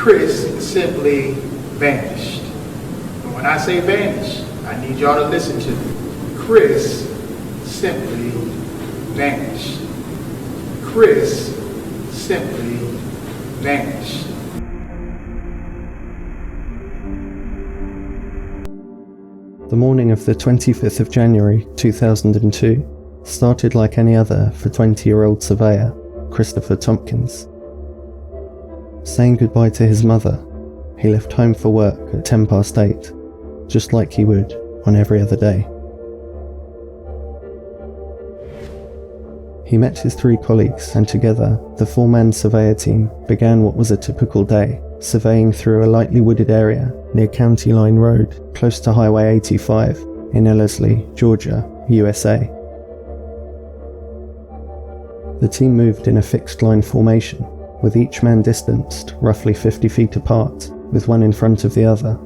Chris simply vanished. And when I say vanished, I need y'all to listen to me. Chris simply vanished. Chris simply vanished. The morning of the 25th of January 2002 started like any other for 20-year-old surveyor Christopher Tompkins. Saying goodbye to his mother, he left home for work at 8:10, just like he would on every other day. He met his 3 colleagues, and together the 4-man surveyor team began what was a typical day, surveying through a lightly wooded area near County Line Road, close to Highway 85 in Ellerslie, Georgia, USA. The team moved in a fixed line formation, with each man distanced roughly 50 feet apart, with one in front of the other.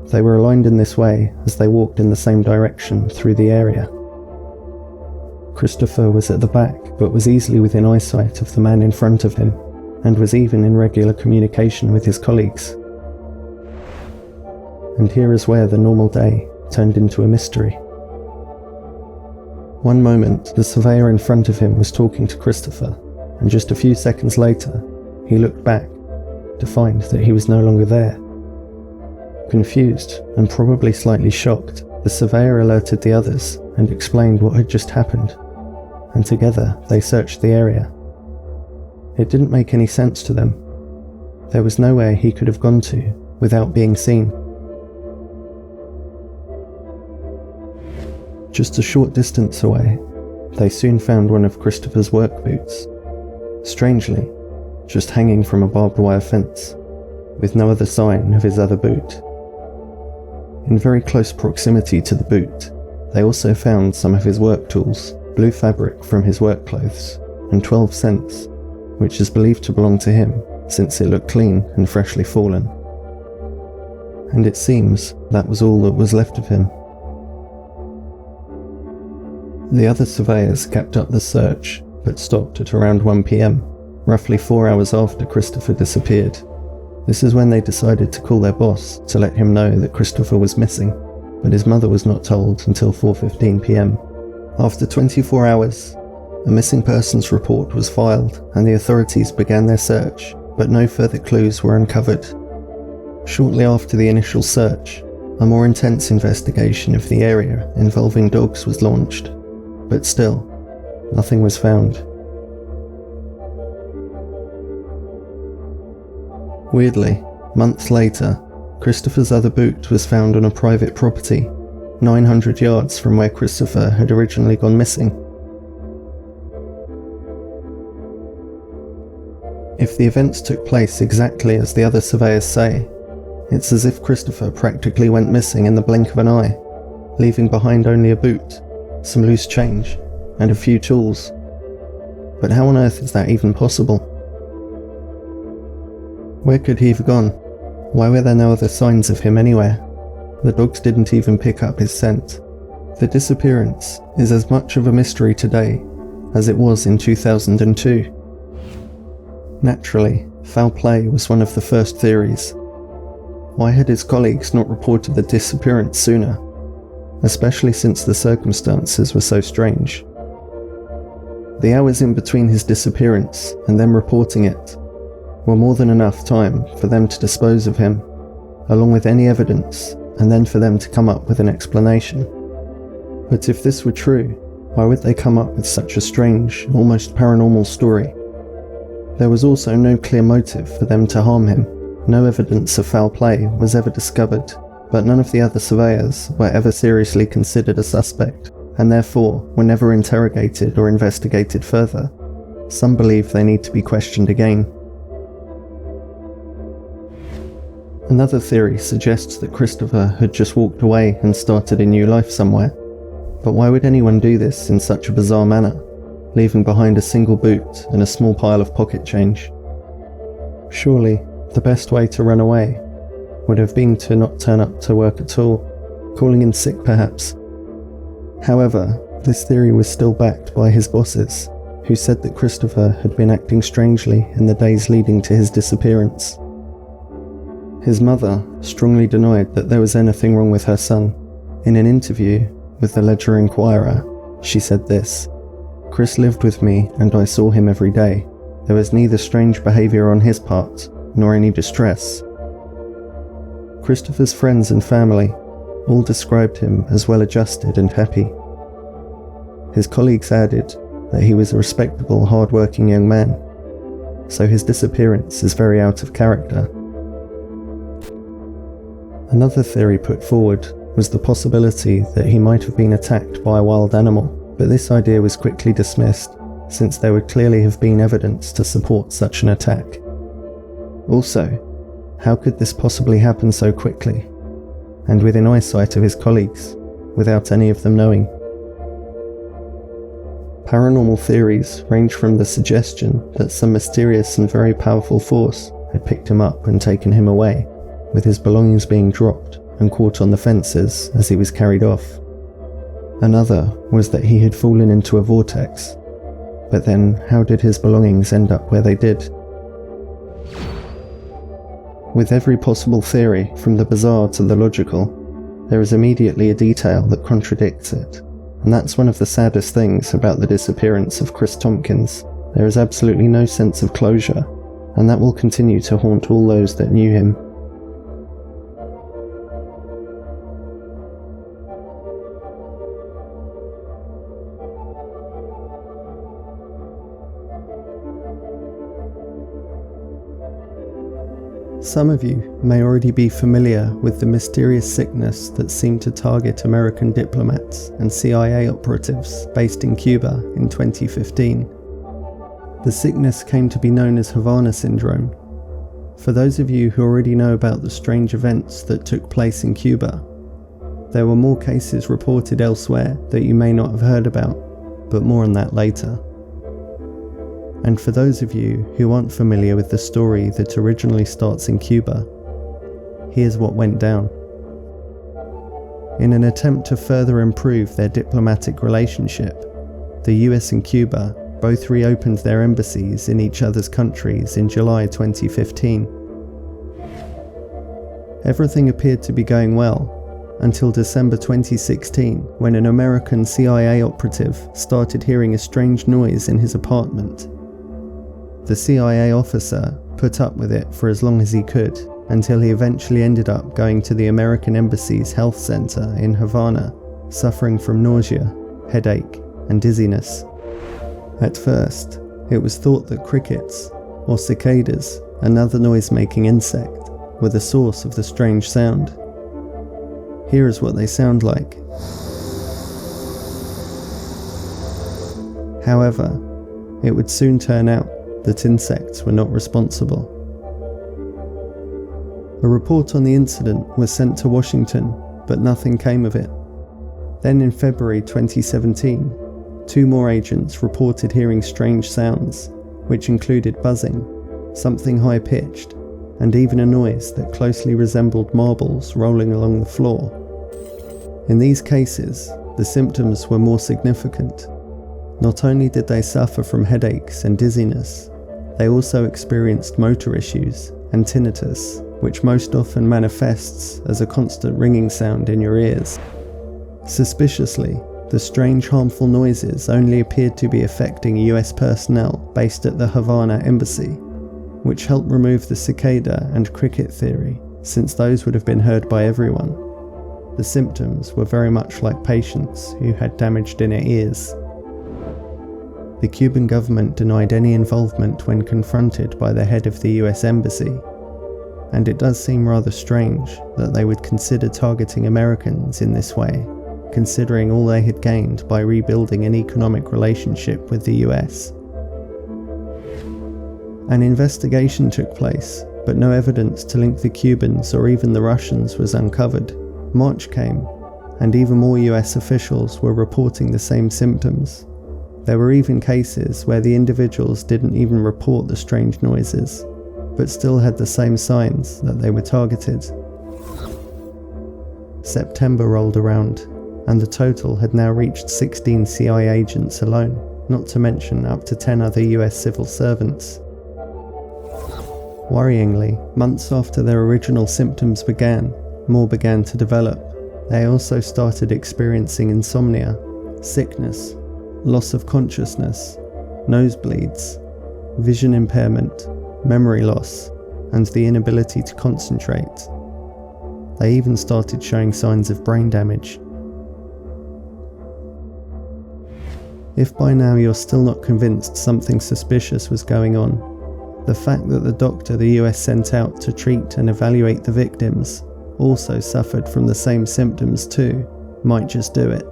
They were aligned in this way as they walked in the same direction through the area. Christopher was at the back, but was easily within eyesight of the man in front of him, and was even in regular communication with his colleagues. And here is where the normal day turned into a mystery. One moment, the surveyor in front of him was talking to Christopher, and just a few seconds later, he looked back to find that he was no longer there. Confused and probably slightly shocked, the surveyor alerted the others and explained what had just happened, and together they searched the area. It didn't make any sense to them. There was nowhere he could have gone to without being seen. Just a short distance away, they soon found one of Christopher's work boots. Strangely, just hanging from a barbed wire fence, with no other sign of his other boot. In very close proximity to the boot, they also found some of his work tools, blue fabric from his work clothes, and 12 cents, which is believed to belong to him since it looked clean and freshly fallen. And it seems that was all that was left of him. The other surveyors kept up the search, but stopped at around 1 p.m, roughly 4 hours after Christopher disappeared. This is when they decided to call their boss to let him know that Christopher was missing, but his mother was not told until 4:15 p.m. After 24 hours, a missing persons report was filed and the authorities began their search, but no further clues were uncovered. Shortly after the initial search, a more intense investigation of the area involving dogs was launched, but still, nothing was found. Weirdly, months later, Christopher's other boot was found on a private property, 900 yards from where Christopher had originally gone missing. If the events took place exactly as the other surveyors say, it's as if Christopher practically went missing in the blink of an eye, leaving behind only a boot, some loose change, and a few tools. But how on earth is that even possible? Where could he have gone? Why were there no other signs of him anywhere? The dogs didn't even pick up his scent. The disappearance is as much of a mystery today as it was in 2002. Naturally, foul play was one of the first theories. Why had his colleagues not reported the disappearance sooner, especially since the circumstances were so strange? The hours in between his disappearance and them reporting it were more than enough time for them to dispose of him, along with any evidence, and then for them to come up with an explanation. But if this were true, why would they come up with such a strange, almost paranormal story? There was also no clear motive for them to harm him. No evidence of foul play was ever discovered, but none of the other surveyors were ever seriously considered a suspect, and therefore were never interrogated or investigated further. Some believe they need to be questioned again. Another theory suggests that Christopher had just walked away and started a new life somewhere. But why would anyone do this in such a bizarre manner, leaving behind a single boot and a small pile of pocket change? Surely, the best way to run away would have been to not turn up to work at all, calling in sick perhaps. However, this theory was still backed by his bosses, who said that Christopher had been acting strangely in the days leading to his disappearance, His mother strongly denied that there was anything wrong with her son. In an interview with the Ledger Enquirer, she said this: "Chris lived with me and I saw him every day. There was neither strange behaviour on his part, nor any distress." Christopher's friends and family all described him as well-adjusted and happy. His colleagues added that he was a respectable, hard-working young man, so his disappearance is very out of character. Another theory put forward was the possibility that he might have been attacked by a wild animal, but this idea was quickly dismissed, since there would clearly have been evidence to support such an attack. Also, how could this possibly happen so quickly, and within eyesight of his colleagues, without any of them knowing? Paranormal theories range from the suggestion that some mysterious and very powerful force had picked him up and taken him away, with his belongings being dropped and caught on the fences as he was carried off. Another was that he had fallen into a vortex, but then how did his belongings end up where they did? With every possible theory, from the bizarre to the logical, there is immediately a detail that contradicts it. And that's one of the saddest things about the disappearance of Chris Tompkins. There is absolutely no sense of closure, and that will continue to haunt all those that knew him. Some of you may already be familiar with the mysterious sickness that seemed to target American diplomats and CIA operatives based in Cuba in 2015. The sickness came to be known as Havana syndrome. For those of you who already know about the strange events that took place in Cuba, there were more cases reported elsewhere that you may not have heard about, but more on that later. And for those of you who aren't familiar with the story that originally starts in Cuba, here's what went down. In an attempt to further improve their diplomatic relationship, the US and Cuba both reopened their embassies in each other's countries in July 2015. Everything appeared to be going well until December 2016, when an American CIA operative started hearing a strange noise in his apartment. The CIA officer put up with it for as long as he could, until he eventually ended up going to the American Embassy's health center in Havana, suffering from nausea, headache, and dizziness. At first, it was thought that crickets, or cicadas, another noise-making insect, were the source of the strange sound. Here is what they sound like. However, it would soon turn out that insects were not responsible. A report on the incident was sent to Washington, but nothing came of it. Then in February 2017, 2 more agents reported hearing strange sounds, which included buzzing, something high-pitched, and even a noise that closely resembled marbles rolling along the floor. In these cases, the symptoms were more significant. Not only did they suffer from headaches and dizziness, they also experienced motor issues and tinnitus, which most often manifests as a constant ringing sound in your ears. Suspiciously, the strange harmful noises only appeared to be affecting US personnel based at the Havana embassy, which helped remove the cicada and cricket theory, since those would have been heard by everyone. The symptoms were very much like patients who had damaged inner ears. The Cuban government denied any involvement when confronted by the head of the US embassy, and it does seem rather strange that they would consider targeting Americans in this way, considering all they had gained by rebuilding an economic relationship with the US. An investigation took place, but no evidence to link the Cubans or even the Russians was uncovered. March came, and even more US officials were reporting the same symptoms. There were even cases where the individuals didn't even report the strange noises, but still had the same signs that they were targeted. September rolled around, and the total had now reached 16 CIA agents alone, not to mention up to 10 other US civil servants. Worryingly, months after their original symptoms began, more began to develop. They also started experiencing insomnia, sickness, loss of consciousness, nosebleeds, vision impairment, memory loss, and the inability to concentrate. They even started showing signs of brain damage. If by now you're still not convinced something suspicious was going on, the fact that the doctor the US sent out to treat and evaluate the victims also suffered from the same symptoms too might just do it.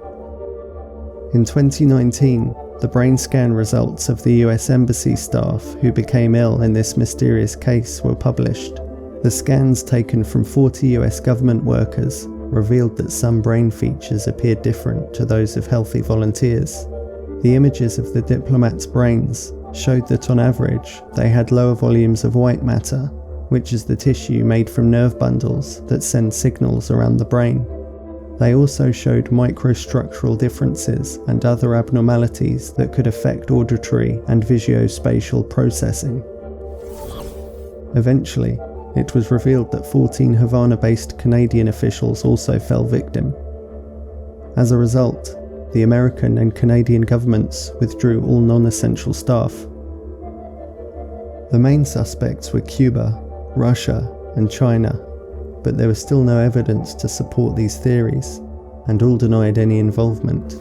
In 2019, the brain scan results of the US Embassy staff who became ill in this mysterious case were published. The scans taken from 40 US government workers revealed that some brain features appeared different to those of healthy volunteers. The images of the diplomats' brains showed that on average they had lower volumes of white matter, which is the tissue made from nerve bundles that send signals around the brain. They also showed microstructural differences and other abnormalities that could affect auditory and visuospatial processing. Eventually, it was revealed that 14 Havana-based Canadian officials also fell victim. As a result, the American and Canadian governments withdrew all non-essential staff. The main suspects were Cuba, Russia, and China, but there was still no evidence to support these theories, and all denied any involvement.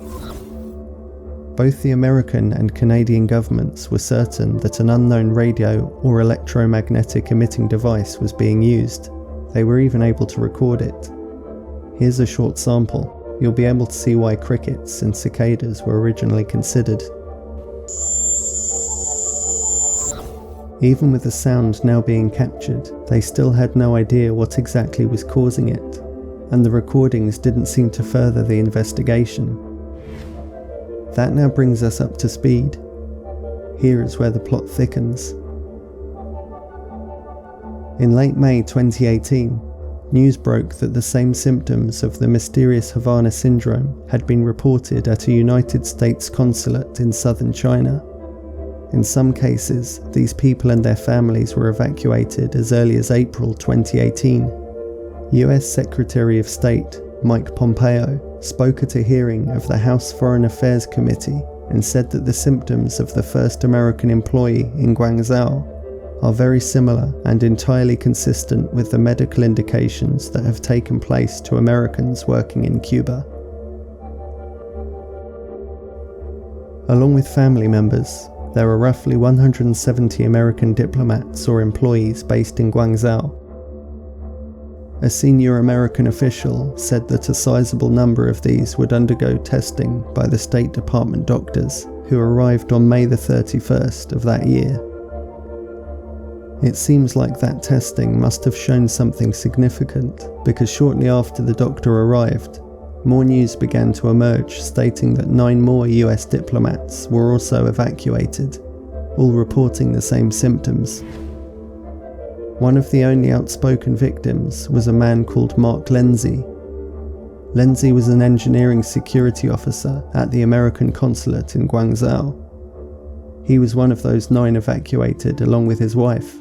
Both the American and Canadian governments were certain that an unknown radio or electromagnetic emitting device was being used. They were even able to record it. Here's a short sample. You'll be able to see why crickets and cicadas were originally considered. Even with the sound now being captured, they still had no idea what exactly was causing it, and the recordings didn't seem to further the investigation. That now brings us up to speed. Here is where the plot thickens. In late May 2018, news broke that the same symptoms of the mysterious Havana syndrome had been reported at a United States consulate in southern China. In some cases, these people and their families were evacuated as early as April 2018. US Secretary of State Mike Pompeo spoke at a hearing of the House Foreign Affairs Committee and said that the symptoms of the first American employee in Guangzhou are very similar and entirely consistent with the medical indications that have taken place to Americans working in Cuba. Along with family members, there are roughly 170 American diplomats or employees based in Guangzhou. A senior American official said that a sizable number of these would undergo testing by the State Department doctors who arrived on May the 31st of that year. It seems like that testing must have shown something significant, because shortly after the doctor arrived, more news began to emerge stating that 9 more US diplomats were also evacuated, all reporting the same symptoms. One of the only outspoken victims was a man called Mark Lindsay. Lindsay was an engineering security officer at the American consulate in Guangzhou. He was one of those 9 evacuated along with his wife.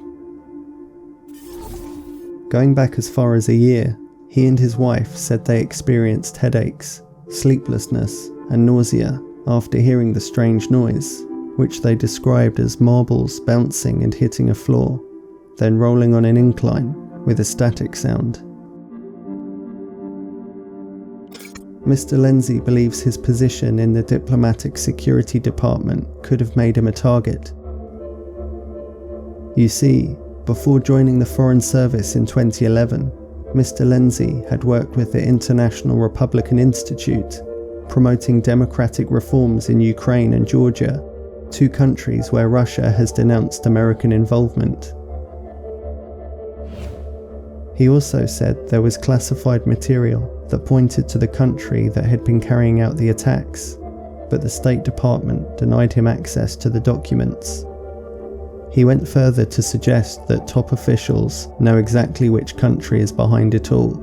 Going back as far as a year, he and his wife said they experienced headaches, sleeplessness, and nausea after hearing the strange noise, which they described as marbles bouncing and hitting a floor, then rolling on an incline with a static sound. Mr. Lindsay believes his position in the diplomatic security department could have made him a target. You see, before joining the Foreign Service in 2011, Mr. Lindsay had worked with the International Republican Institute, promoting democratic reforms in Ukraine and Georgia, 2 countries where Russia has denounced American involvement. He also said there was classified material that pointed to the country that had been carrying out the attacks, but the State Department denied him access to the documents. He went further to suggest that top officials know exactly which country is behind it all,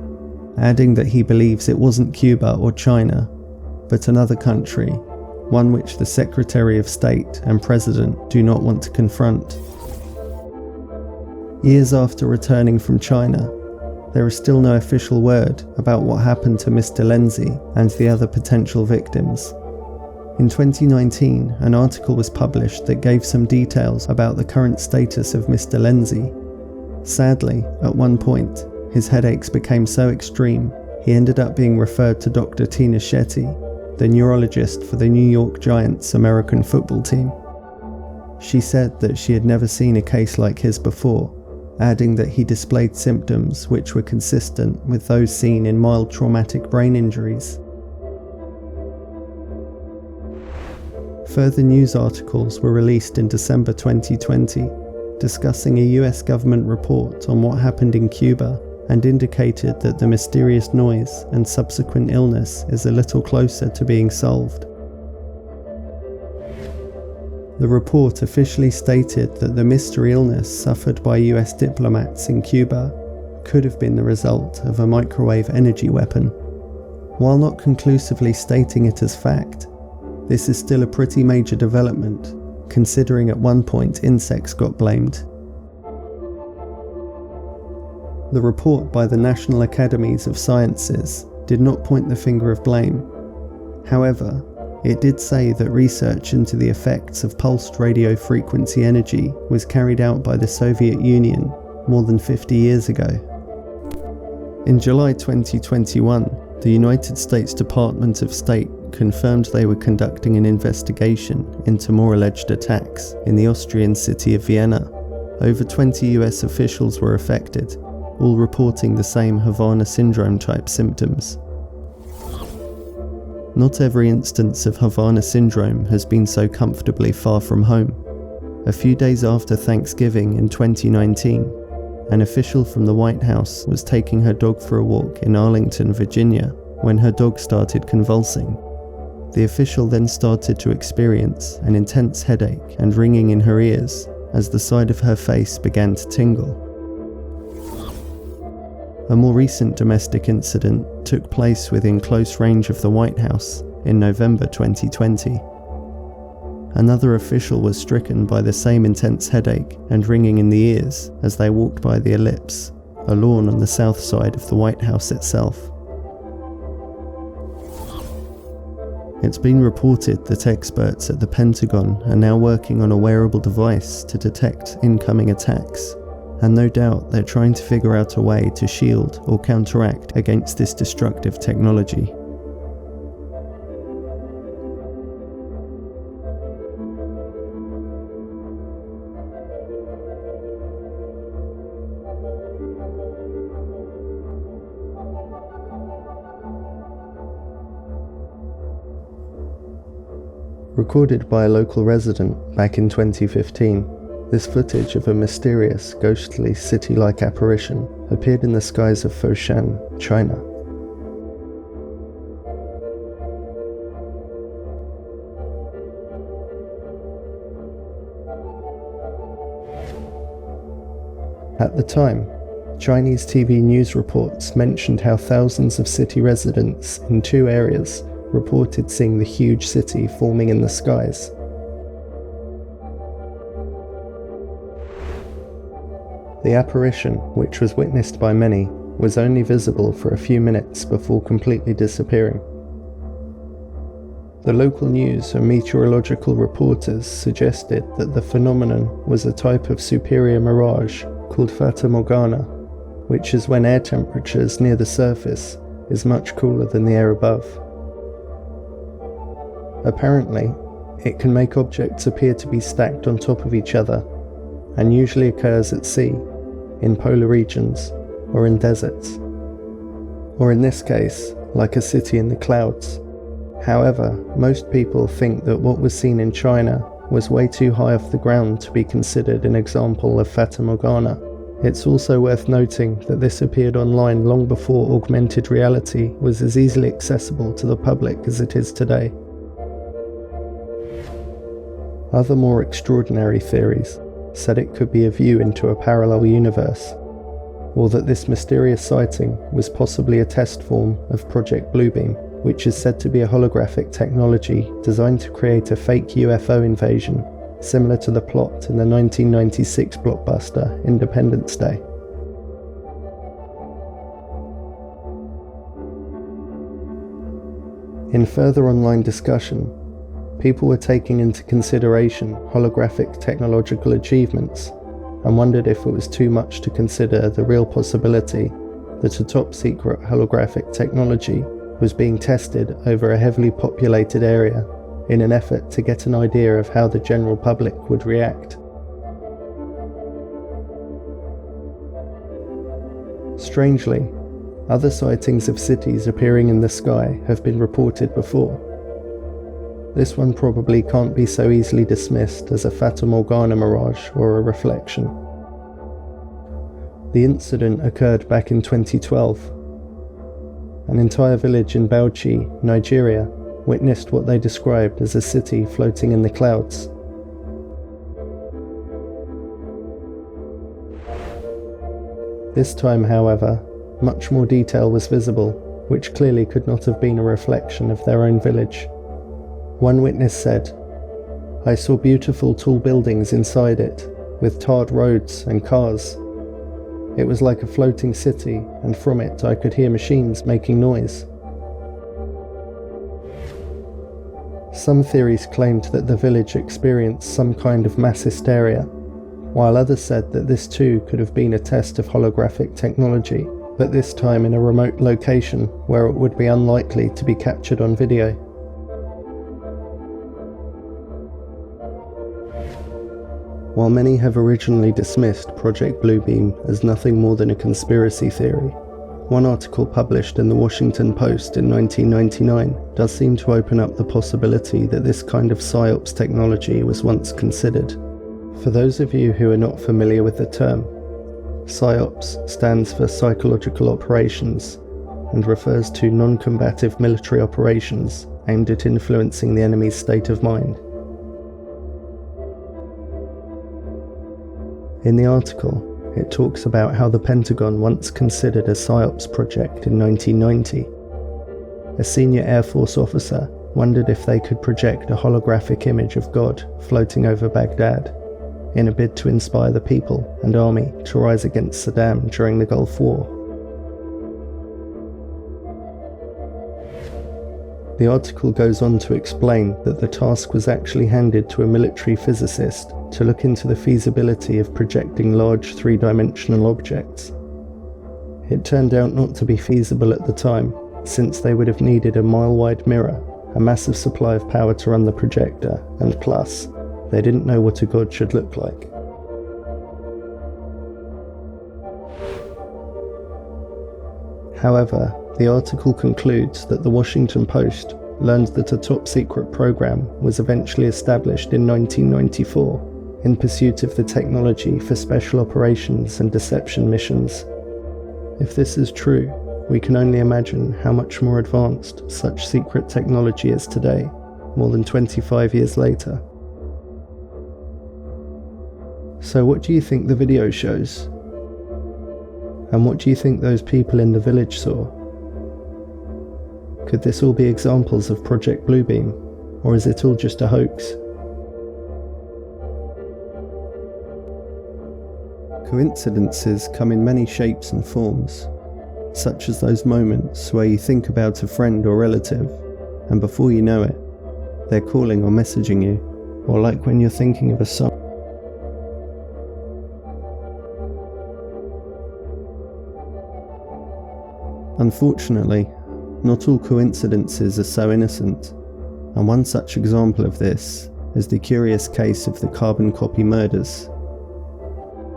adding that he believes it wasn't Cuba or China, but another country, one which the Secretary of State and President do not want to confront. Years after returning from China, there is still no official word about what happened to Mr. Lindsay and the other potential victims. In 2019, an article was published that gave some details about the current status of Mr. Lindsay. Sadly, at one point, his headaches became so extreme, he ended up being referred to Dr. Tina Shetty, the neurologist for the New York Giants American football team. She said that she had never seen a case like his before, adding that he displayed symptoms which were consistent with those seen in mild traumatic brain injuries. Further news articles were released in December 2020, discussing a US government report on what happened in Cuba and indicated that the mysterious noise and subsequent illness is a little closer to being solved. The report officially stated that the mystery illness suffered by US diplomats in Cuba could have been the result of a microwave energy weapon. While not conclusively stating it as fact, this is still a pretty major development, considering at one point insects got blamed. The report by the National Academies of Sciences did not point the finger of blame. However, it did say that research into the effects of pulsed radio frequency energy was carried out by the Soviet Union more than 50 years ago. In July 2021, the United States Department of State confirmed they were conducting an investigation into more alleged attacks in the Austrian city of Vienna. Over 20 US officials were affected, all reporting the same Havana syndrome type symptoms. Not every instance of Havana syndrome has been so comfortably far from home. A few days after Thanksgiving in 2019, an official from the White House was taking her dog for a walk in Arlington, Virginia, when her dog started convulsing. The official then started to experience an intense headache and ringing in her ears as the side of her face began to tingle. A more recent domestic incident took place within close range of the White House in November 2020. Another official was stricken by the same intense headache and ringing in the ears as they walked by the Ellipse, a lawn on the south side of the White House itself. It's been reported that experts at the Pentagon are now working on a wearable device to detect incoming attacks, and no doubt they're trying to figure out a way to shield or counteract against this destructive technology. Recorded by a local resident back in 2015, this footage of a mysterious, ghostly, city-like apparition appeared in the skies of Foshan, China. At the time, Chinese TV news reports mentioned how thousands of city residents in two areas reported seeing the huge city forming in the skies. The apparition, which was witnessed by many, was only visible for a few minutes before completely disappearing. The local news and meteorological reporters suggested that the phenomenon was a type of superior mirage called Fata Morgana, which is when air temperatures near the surface is much cooler than the air above. Apparently, it can make objects appear to be stacked on top of each other, and usually occurs at sea, in polar regions, or in deserts. Or in this case, like a city in the clouds. However, most people think that what was seen in China was way too high off the ground to be considered an example of Fata Morgana. It's also worth noting that this appeared online long before augmented reality was as easily accessible to the public as it is today. Other more extraordinary theories said it could be a view into a parallel universe, or that this mysterious sighting was possibly a test form of Project Bluebeam, which is said to be a holographic technology designed to create a fake UFO invasion similar to the plot in the 1996 blockbuster Independence Day. In further online discussion, people were taking into consideration holographic technological achievements and wondered if it was too much to consider the real possibility that a top-secret holographic technology was being tested over a heavily populated area in an effort to get an idea of how the general public would react. Strangely, other sightings of cities appearing in the sky have been reported before. This one probably can't be so easily dismissed as a Fata Morgana mirage or a reflection. The incident occurred back in 2012. An entire village in Bauchi, Nigeria, witnessed what they described as a city floating in the clouds. This time, however, much more detail was visible, which clearly could not have been a reflection of their own village. One witness said, "I saw beautiful tall buildings inside it, with tarred roads and cars. It was like a floating city, and from it I could hear machines making noise." Some theories claimed that the village experienced some kind of mass hysteria, while others said that this too could have been a test of holographic technology, but this time in a remote location where it would be unlikely to be captured on video. While many have originally dismissed Project Bluebeam as nothing more than a conspiracy theory, one article published in the Washington Post in 1999 does seem to open up the possibility that this kind of PSYOPs technology was once considered. For those of you who are not familiar with the term, PSYOPs stands for Psychological Operations and refers to non-combative military operations aimed at influencing the enemy's state of mind. In the article, it talks about how the Pentagon once considered a PSYOPs project in 1990. A senior Air Force officer wondered if they could project a holographic image of God floating over Baghdad, in a bid to inspire the people and army to rise against Saddam during the Gulf War. The article goes on to explain that the task was actually handed to a military physicist to look into the feasibility of projecting large three-dimensional objects. It turned out not to be feasible at the time, since they would have needed a mile-wide mirror, a massive supply of power to run the projector, and plus, they didn't know what a god should look like. However, the article concludes that the Washington Post learned that a top-secret program was eventually established in 1994 in pursuit of the technology for special operations and deception missions. If this is true, we can only imagine how much more advanced such secret technology is today, more than 25 years later. So what do you think the video shows? And what do you think those people in the village saw? Could this all be examples of Project Bluebeam, or is it all just a hoax? Coincidences come in many shapes and forms, such as those moments where you think about a friend or relative, and before you know it, they're calling or messaging you, or like when you're thinking of a song. Unfortunately, not all coincidences are so innocent, and one such example of this is the curious case of the carbon copy murders.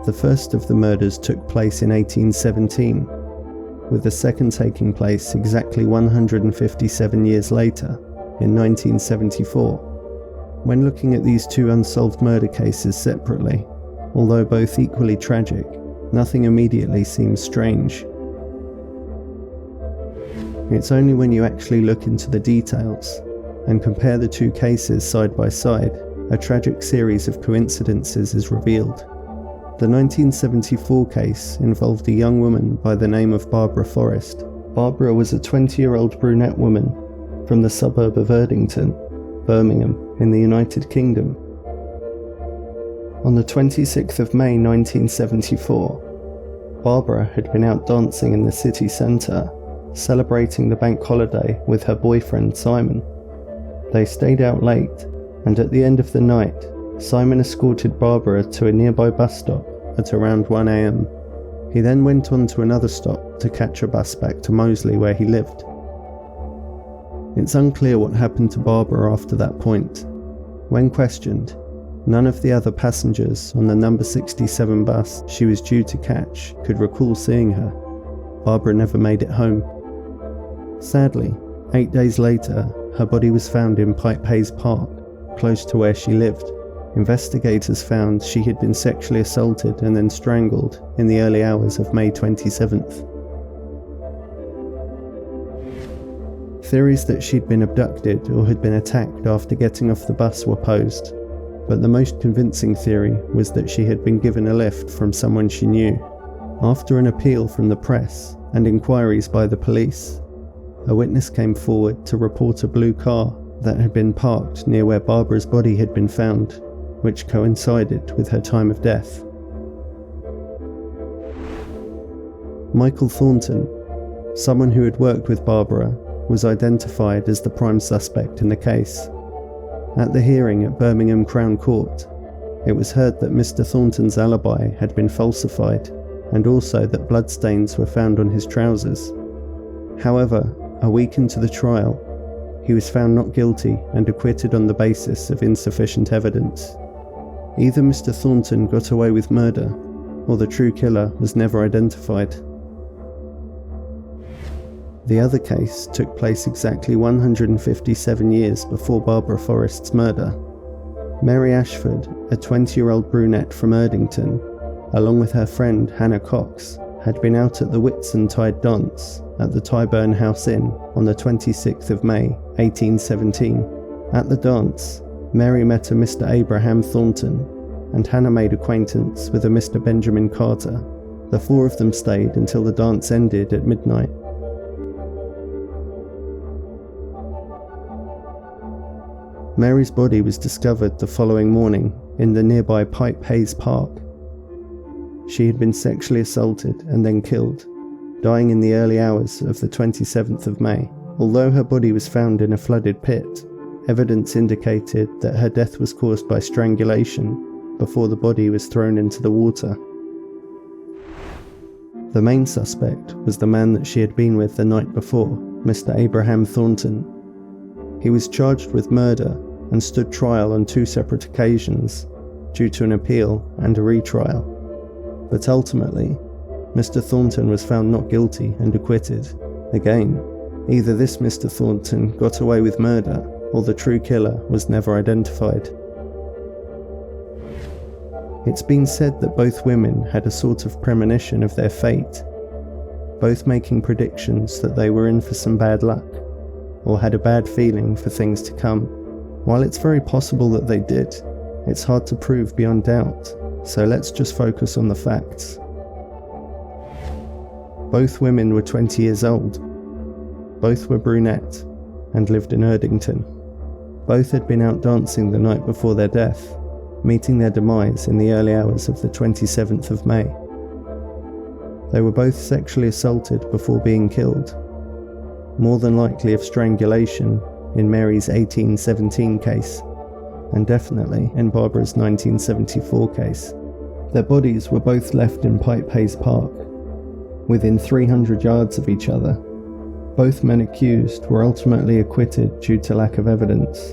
The first of the murders took place in 1817, with the second taking place exactly 157 years later, in 1974. When looking at these two unsolved murder cases separately, although both equally tragic, nothing immediately seems strange. It's only when you actually look into the details and compare the two cases side by side, a tragic series of coincidences is revealed. The 1974 case involved a young woman by the name of Barbara Forrest. Barbara was a 20-year-old brunette woman from the suburb of Erdington, Birmingham, in the United Kingdom. On the 26th of May 1974, Barbara had been out dancing in the city centre, celebrating the bank holiday with her boyfriend Simon. They stayed out late, and at the end of the night, Simon escorted Barbara to a nearby bus stop at around 1 a.m. He then went on to another stop to catch a bus back to Moseley where he lived. It's unclear what happened to Barbara after that point. When questioned, none of the other passengers on the number 67 bus she was due to catch could recall seeing her. Barbara never made it home. Sadly, 8 days later, her body was found in Pipe Hayes Park, close to where she lived. Investigators found she had been sexually assaulted and then strangled in the early hours of May 27th. Theories that she'd been abducted or had been attacked after getting off the bus were posed, but the most convincing theory was that she had been given a lift from someone she knew. After an appeal from the press and inquiries by the police, a witness came forward to report a blue car that had been parked near where Barbara's body had been found, which coincided with her time of death. Michael Thornton, someone who had worked with Barbara, was identified as the prime suspect in the case. At the hearing at Birmingham Crown Court, it was heard that Mr. Thornton's alibi had been falsified, and also that bloodstains were found on his trousers. However, a week into the trial, he was found not guilty and acquitted on the basis of insufficient evidence. Either Mr. Thornton got away with murder, or the true killer was never identified. The other case took place exactly 157 years before Barbara Forrest's murder. Mary Ashford, a 20-year-old brunette from Erdington, along with her friend Hannah Cox, had been out at the Whitsuntide dance at the Tyburn House Inn on the 26th of May, 1817. At the dance, Mary met a Mr. Abraham Thornton, and Hannah made acquaintance with a Mr. Benjamin Carter. The four of them stayed until the dance ended at midnight. Mary's body was discovered the following morning in the nearby Pipe Hayes Park. She had been sexually assaulted and then killed, dying in the early hours of the 27th of May. Although her body was found in a flooded pit, evidence indicated that her death was caused by strangulation before the body was thrown into the water. The main suspect was the man that she had been with the night before, Mr. Abraham Thornton. He was charged with murder and stood trial on 2 separate occasions due to an appeal and a retrial. But ultimately, Mr. Thornton was found not guilty and acquitted. Again, either this Mr. Thornton got away with murder or the true killer was never identified. It's been said that both women had a sort of premonition of their fate, both making predictions that they were in for some bad luck, or had a bad feeling for things to come. While it's very possible that they did, it's hard to prove beyond doubt, so let's just focus on the facts. Both women were 20 years old. Both were brunette and lived in Erdington. Both had been out dancing the night before their death, meeting their demise in the early hours of the 27th of May. They were both sexually assaulted before being killed, more than likely of strangulation in Mary's 1817 case, and definitely in Barbara's 1974 case. Their bodies were both left in Pipe Hayes Park, within 300 yards of each other. Both men accused were ultimately acquitted due to lack of evidence,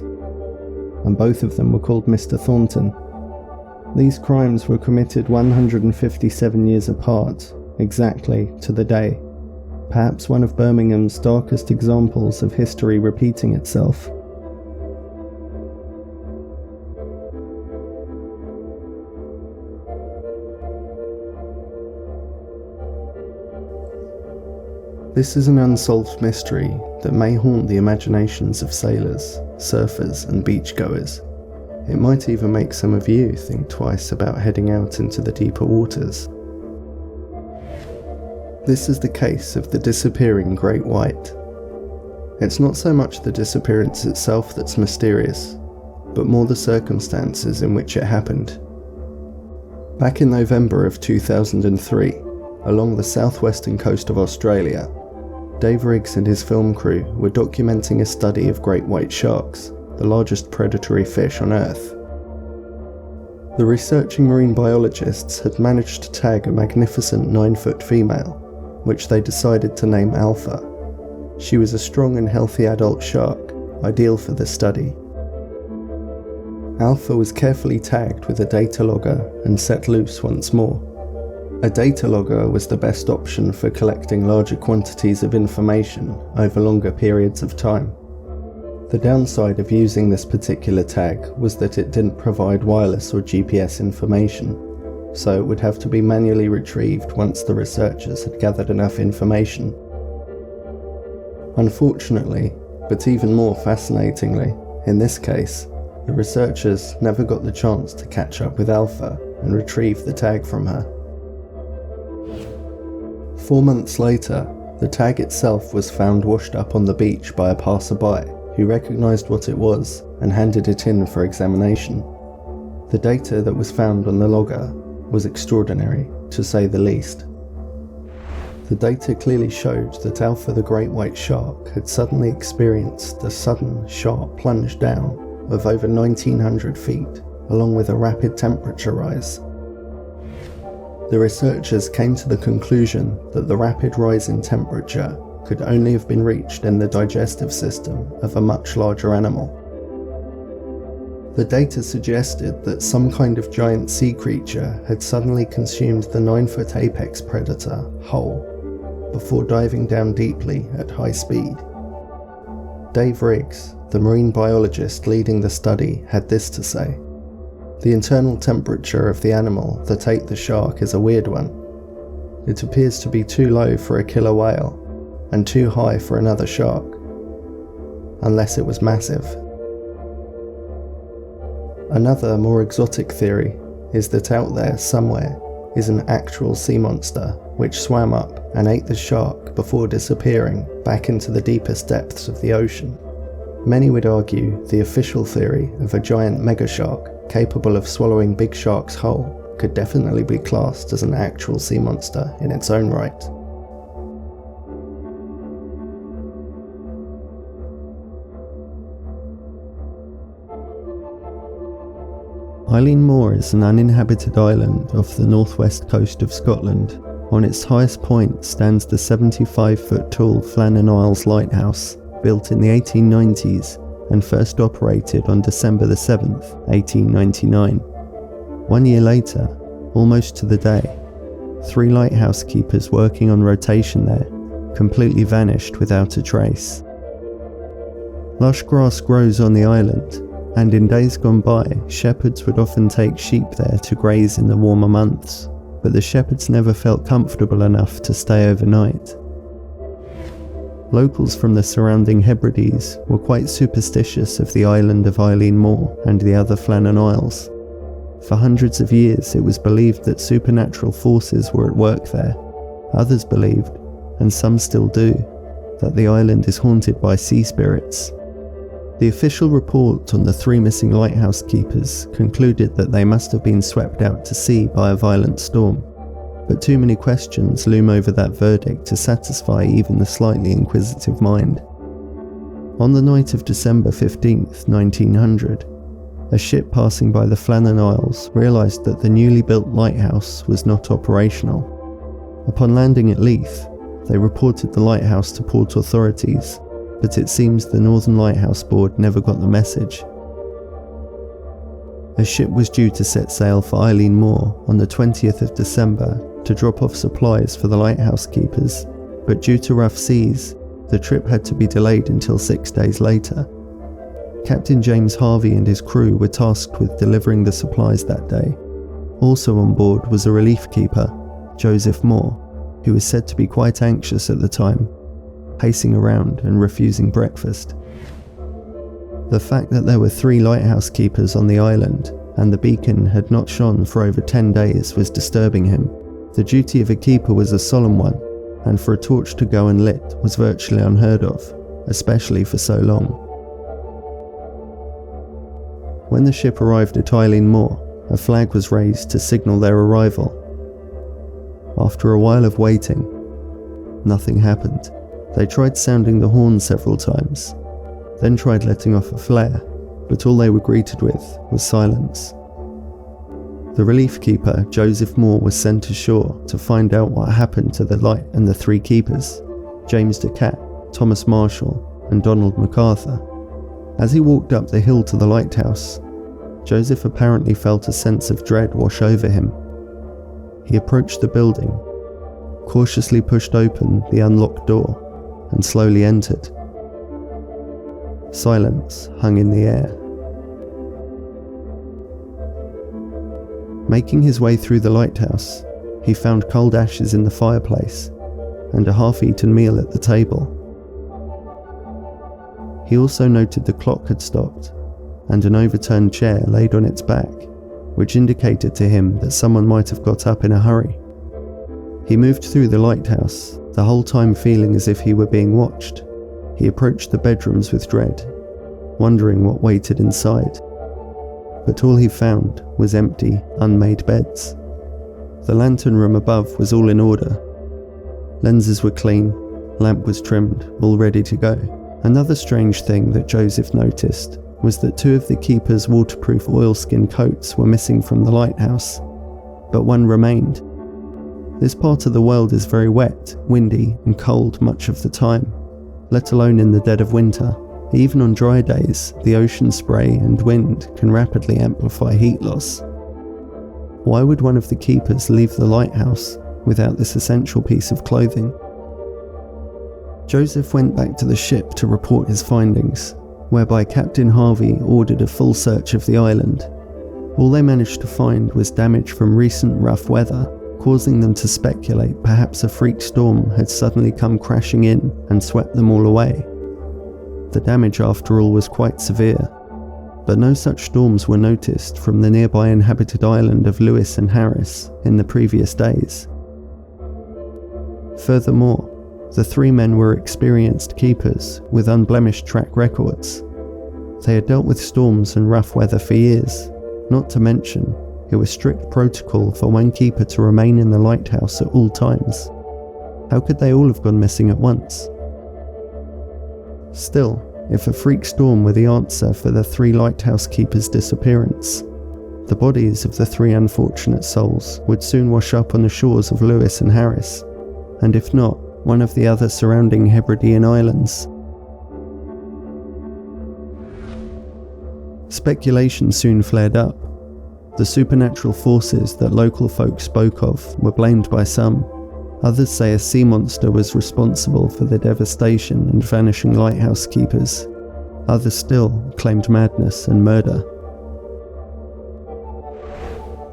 and both of them were called Mr. Thornton. These crimes were committed 157 years apart, exactly to the day. Perhaps one of Birmingham's darkest examples of history repeating itself. This is an unsolved mystery that may haunt the imaginations of sailors, surfers, and beachgoers. It might even make some of you think twice about heading out into the deeper waters. This is the case of the disappearing great white. It's not so much the disappearance itself that's mysterious, but more the circumstances in which it happened. Back in November of 2003, along the southwestern coast of Australia, Dave Riggs and his film crew were documenting a study of great white sharks, the largest predatory fish on Earth. The researching marine biologists had managed to tag a magnificent 9-foot female, which they decided to name Alpha. She was a strong and healthy adult shark, ideal for the study. Alpha was carefully tagged with a data logger and set loose once more. A data logger was the best option for collecting larger quantities of information over longer periods of time. The downside of using this particular tag was that it didn't provide wireless or GPS information, so it would have to be manually retrieved once the researchers had gathered enough information. Unfortunately, but even more fascinatingly, in this case, the researchers never got the chance to catch up with Alpha and retrieve the tag from her. 4 months later, the tag itself was found washed up on the beach by a passerby who recognised what it was and handed it in for examination. The data that was found on the logger was extraordinary, to say the least. The data clearly showed that Alpha the great white shark had suddenly experienced a sudden, sharp plunge down of over 1,900 feet, along with a rapid temperature rise. The researchers came to the conclusion that the rapid rise in temperature could only have been reached in the digestive system of a much larger animal. The data suggested that some kind of giant sea creature had suddenly consumed the 9-foot apex predator whole, before diving down deeply at high speed. Dave Riggs, the marine biologist leading the study, had this to say: "The internal temperature of the animal that ate the shark is a weird one. It appears to be too low for a killer whale, and too high for another shark, unless it was massive." Another more exotic theory is that out there somewhere is an actual sea monster which swam up and ate the shark before disappearing back into the deepest depths of the ocean. Many would argue the official theory of a giant megashark capable of swallowing big sharks whole could definitely be classed as an actual sea monster in its own right. Eilean Moor is an uninhabited island off the northwest coast of Scotland. On its highest point stands the 75-foot tall Flannan Isles Lighthouse, built in the 1890s and first operated on December 7th, 1899. 1 year later, almost to the day, 3 lighthouse keepers working on rotation there completely vanished without a trace. Lush grass grows on the island, and in days gone by, shepherds would often take sheep there to graze in the warmer months, but the shepherds never felt comfortable enough to stay overnight. Locals from the surrounding Hebrides were quite superstitious of the island of Eilean Moor and the other Flannan Isles. For hundreds of years it was believed that supernatural forces were at work there. Others believed, and some still do, that the island is haunted by sea spirits. The official report on the 3 missing lighthouse keepers concluded that they must have been swept out to sea by a violent storm, but too many questions loom over that verdict to satisfy even the slightly inquisitive mind. On the night of December 15th, 1900, a ship passing by the Flannan Isles realised that the newly built lighthouse was not operational. Upon landing at Leith, they reported the lighthouse to port authorities, but it seems the Northern Lighthouse Board never got the message. A ship was due to set sail for Eilean Moor on the 20th of December to drop off supplies for the lighthouse keepers, but due to rough seas, the trip had to be delayed until 6 days later. Captain James Harvey and his crew were tasked with delivering the supplies that day. Also on board was a relief keeper, Joseph Moore, who was said to be quite anxious at the time, pacing around and refusing breakfast. The fact that there were 3 lighthouse keepers on the island and the beacon had not shone for over 10 days was disturbing him. The duty of a keeper was a solemn one, and for a torch to go unlit was virtually unheard of, especially for so long. When the ship arrived at Eilean Moor, a flag was raised to signal their arrival. After a while of waiting, nothing happened. They tried sounding the horn several times, then tried letting off a flare, but all they were greeted with was silence. The relief keeper, Joseph Moore, was sent ashore to find out what happened to the light and the three keepers, James DeCat, Thomas Marshall, and Donald MacArthur. As he walked up the hill to the lighthouse, Joseph apparently felt a sense of dread wash over him. He approached the building, cautiously pushed open the unlocked door, and slowly entered. Silence hung in the air. Making his way through the lighthouse, he found cold ashes in the fireplace and a half-eaten meal at the table. He also noted the clock had stopped and an overturned chair laid on its back, which indicated to him that someone might have got up in a hurry. He moved through the lighthouse, the whole time feeling as if he were being watched. He approached the bedrooms with dread, wondering what waited inside. But all he found was empty, unmade beds. The lantern room above was all in order. Lenses were clean, lamp was trimmed, all ready to go. Another strange thing that Joseph noticed was that two of the keepers' waterproof oilskin coats were missing from the lighthouse, but one remained. This part of the world is very wet, windy, and cold much of the time, let alone in the dead of winter. Even on dry days, the ocean spray and wind can rapidly amplify heat loss. Why would one of the keepers leave the lighthouse without this essential piece of clothing? Joseph went back to the ship to report his findings, whereby Captain Harvey ordered a full search of the island. All they managed to find was damage from recent rough weather, causing them to speculate perhaps a freak storm had suddenly come crashing in and swept them all away. The damage, after all, was quite severe, but no such storms were noticed from the nearby inhabited island of Lewis and Harris in the previous days. Furthermore, the three men were experienced keepers with unblemished track records. They had dealt with storms and rough weather for years, not to mention it was strict protocol for one keeper to remain in the lighthouse at all times. How could they all have gone missing at once? Still, if a freak storm were the answer for the three lighthouse keepers' disappearance, the bodies of the three unfortunate souls would soon wash up on the shores of Lewis and Harris, and if not, one of the other surrounding Hebridean islands. Speculation soon flared up. The supernatural forces that local folk spoke of were blamed by some. Others say a sea monster was responsible for the devastation and vanishing lighthouse keepers. Others still claimed madness and murder.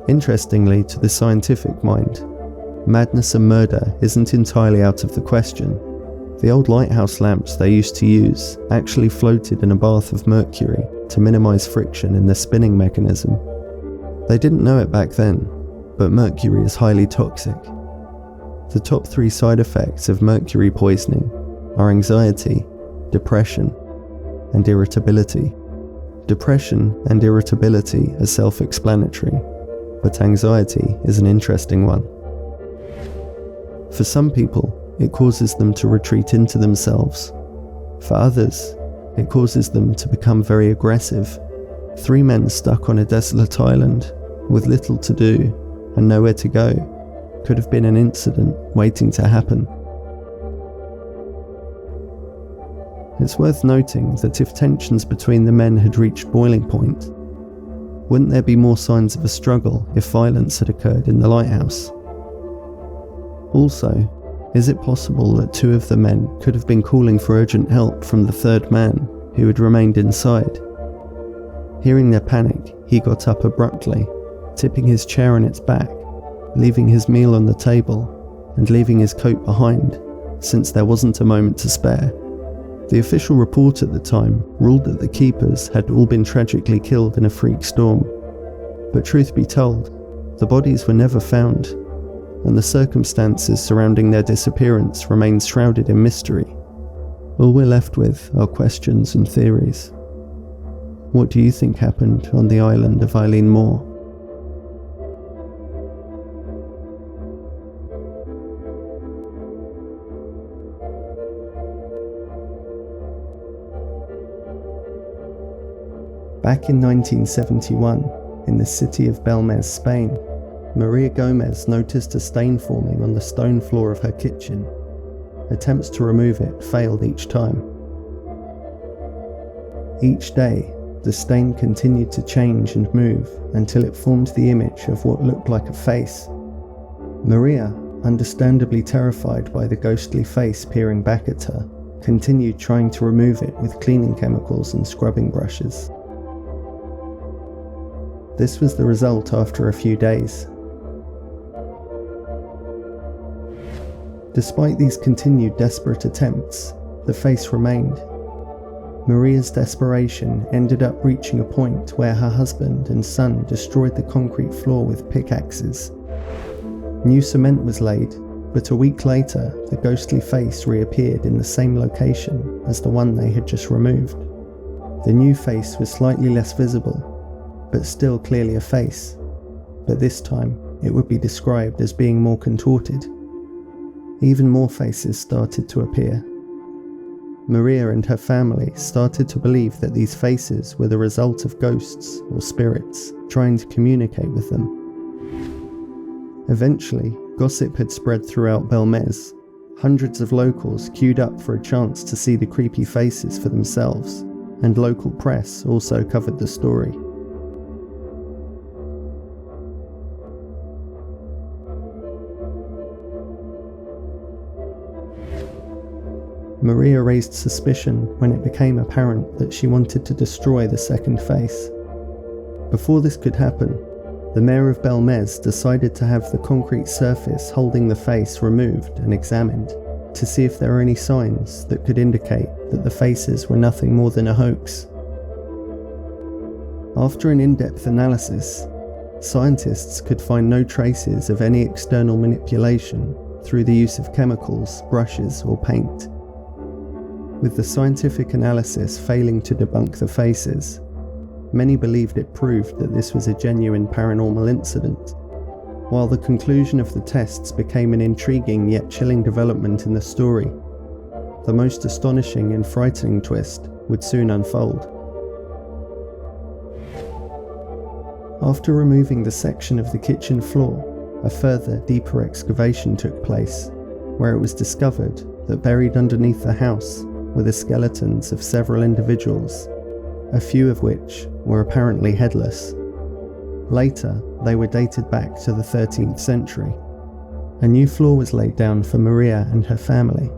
Interestingly, to the scientific mind, madness and murder isn't entirely out of the question. The old lighthouse lamps they used to use actually floated in a bath of mercury to minimize friction in the spinning mechanism. They didn't know it back then, but mercury is highly toxic. The top three side effects of mercury poisoning are anxiety, depression, and irritability. Depression and irritability are self-explanatory, but anxiety is an interesting one. For some people, it causes them to retreat into themselves. For others, it causes them to become very aggressive. Three men stuck on a desolate island with little to do and nowhere to go could have been an incident waiting to happen. It's worth noting that if tensions between the men had reached boiling point, wouldn't there be more signs of a struggle if violence had occurred in the lighthouse? Also, is it possible that two of the men could have been calling for urgent help from the third man who had remained inside? Hearing their panic, he got up abruptly, tipping his chair on its back, leaving his meal on the table, and leaving his coat behind, since there wasn't a moment to spare. The official report at the time ruled that the keepers had all been tragically killed in a freak storm. But truth be told, the bodies were never found, and the circumstances surrounding their disappearance remain shrouded in mystery. All we're left with are questions and theories. What do you think happened on the island of Eileen Moore? Back in 1971, in the city of Belmez, Spain, Maria Gomez noticed a stain forming on the stone floor of her kitchen. Attempts to remove it failed each time. Each day, the stain continued to change and move until it formed the image of what looked like a face. Maria, understandably terrified by the ghostly face peering back at her, continued trying to remove it with cleaning chemicals and scrubbing brushes. This was the result after a few days. Despite these continued desperate attempts, the face remained. Maria's desperation ended up reaching a point where her husband and son destroyed the concrete floor with pickaxes. New cement was laid, but a week later, the ghostly face reappeared in the same location as the one they had just removed. The new face was slightly less visible, but still clearly a face, but this time it would be described as being more contorted. Even more faces started to appear. Maria and her family started to believe that these faces were the result of ghosts or spirits trying to communicate with them. Eventually, gossip had spread throughout Belmez. Hundreds of locals queued up for a chance to see the creepy faces for themselves, and local press also covered the story. Maria raised suspicion when it became apparent that she wanted to destroy the second face. Before this could happen, the mayor of Belmez decided to have the concrete surface holding the face removed and examined to see if there were any signs that could indicate that the faces were nothing more than a hoax. After an in-depth analysis, scientists could find no traces of any external manipulation through the use of chemicals, brushes, or paint. With the scientific analysis failing to debunk the faces, many believed it proved that this was a genuine paranormal incident. While the conclusion of the tests became an intriguing yet chilling development in the story, the most astonishing and frightening twist would soon unfold. After removing the section of the kitchen floor, a further, deeper excavation took place, where it was discovered that buried underneath the house were the skeletons of several individuals, a few of which were apparently headless. Later, they were dated back to the 13th century. A new floor was laid down for Maria and her family.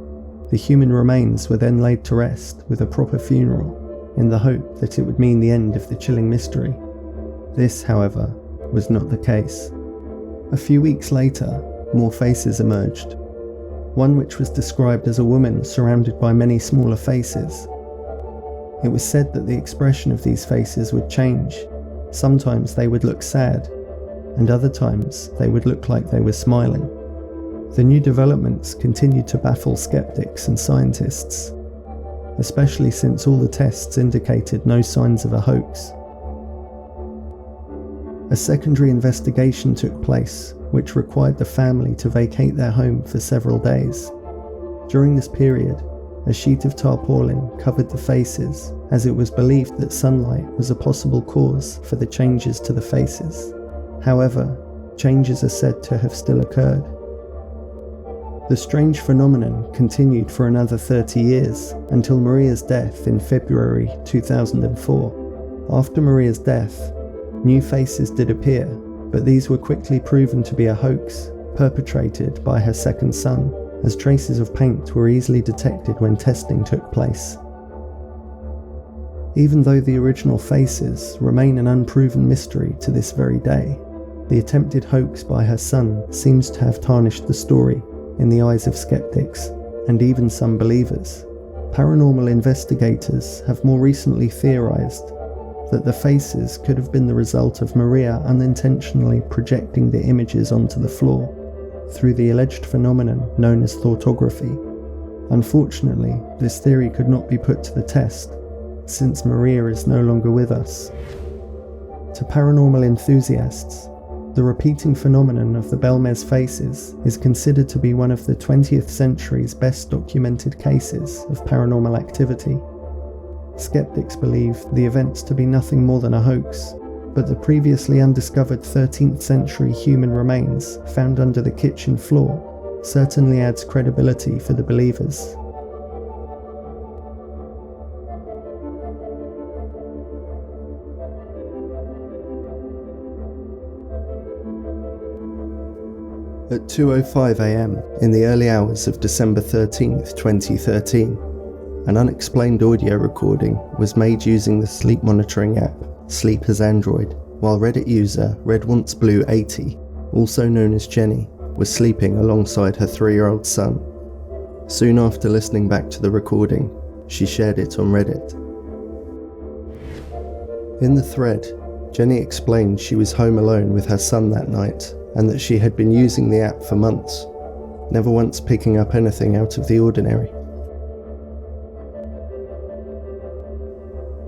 The human remains were then laid to rest with a proper funeral, in the hope that it would mean the end of the chilling mystery. This, however, was not the case. A few weeks later, more faces emerged, one which was described as a woman surrounded by many smaller faces. It was said that the expression of these faces would change. Sometimes they would look sad, and other times they would look like they were smiling. The new developments continued to baffle skeptics and scientists, especially since all the tests indicated no signs of a hoax. A secondary investigation took place, which required the family to vacate their home for several days. During this period, a sheet of tarpaulin covered the faces, as it was believed that sunlight was a possible cause for the changes to the faces. However, changes are said to have still occurred. The strange phenomenon continued for another 30 years, until Maria's death in February 2004. After Maria's death, new faces did appear, but these were quickly proven to be a hoax perpetrated by her second son, as traces of paint were easily detected when testing took place. Even though the original faces remain an unproven mystery to this very day, the attempted hoax by her son seems to have tarnished the story in the eyes of skeptics and even some believers. Paranormal investigators have more recently theorized that the faces could have been the result of Maria unintentionally projecting the images onto the floor through the alleged phenomenon known as thoughtography. Unfortunately, this theory could not be put to the test, since Maria is no longer with us. To paranormal enthusiasts, the repeating phenomenon of the Belmez faces is considered to be one of the 20th century's best documented cases of paranormal activity. Skeptics believe the events to be nothing more than a hoax, but the previously undiscovered 13th century human remains found under the kitchen floor certainly adds credibility for the believers. At 2:05 a.m. in the early hours of December 13th, 2013, an unexplained audio recording was made using the sleep monitoring app Sleep as Android, while Reddit user RedWantsBlue80, also known as Jenny, was sleeping alongside her 3-year-old son. Soon after listening back to the recording, she shared it on Reddit. In the thread, Jenny explained she was home alone with her son that night and that she had been using the app for months, never once picking up anything out of the ordinary.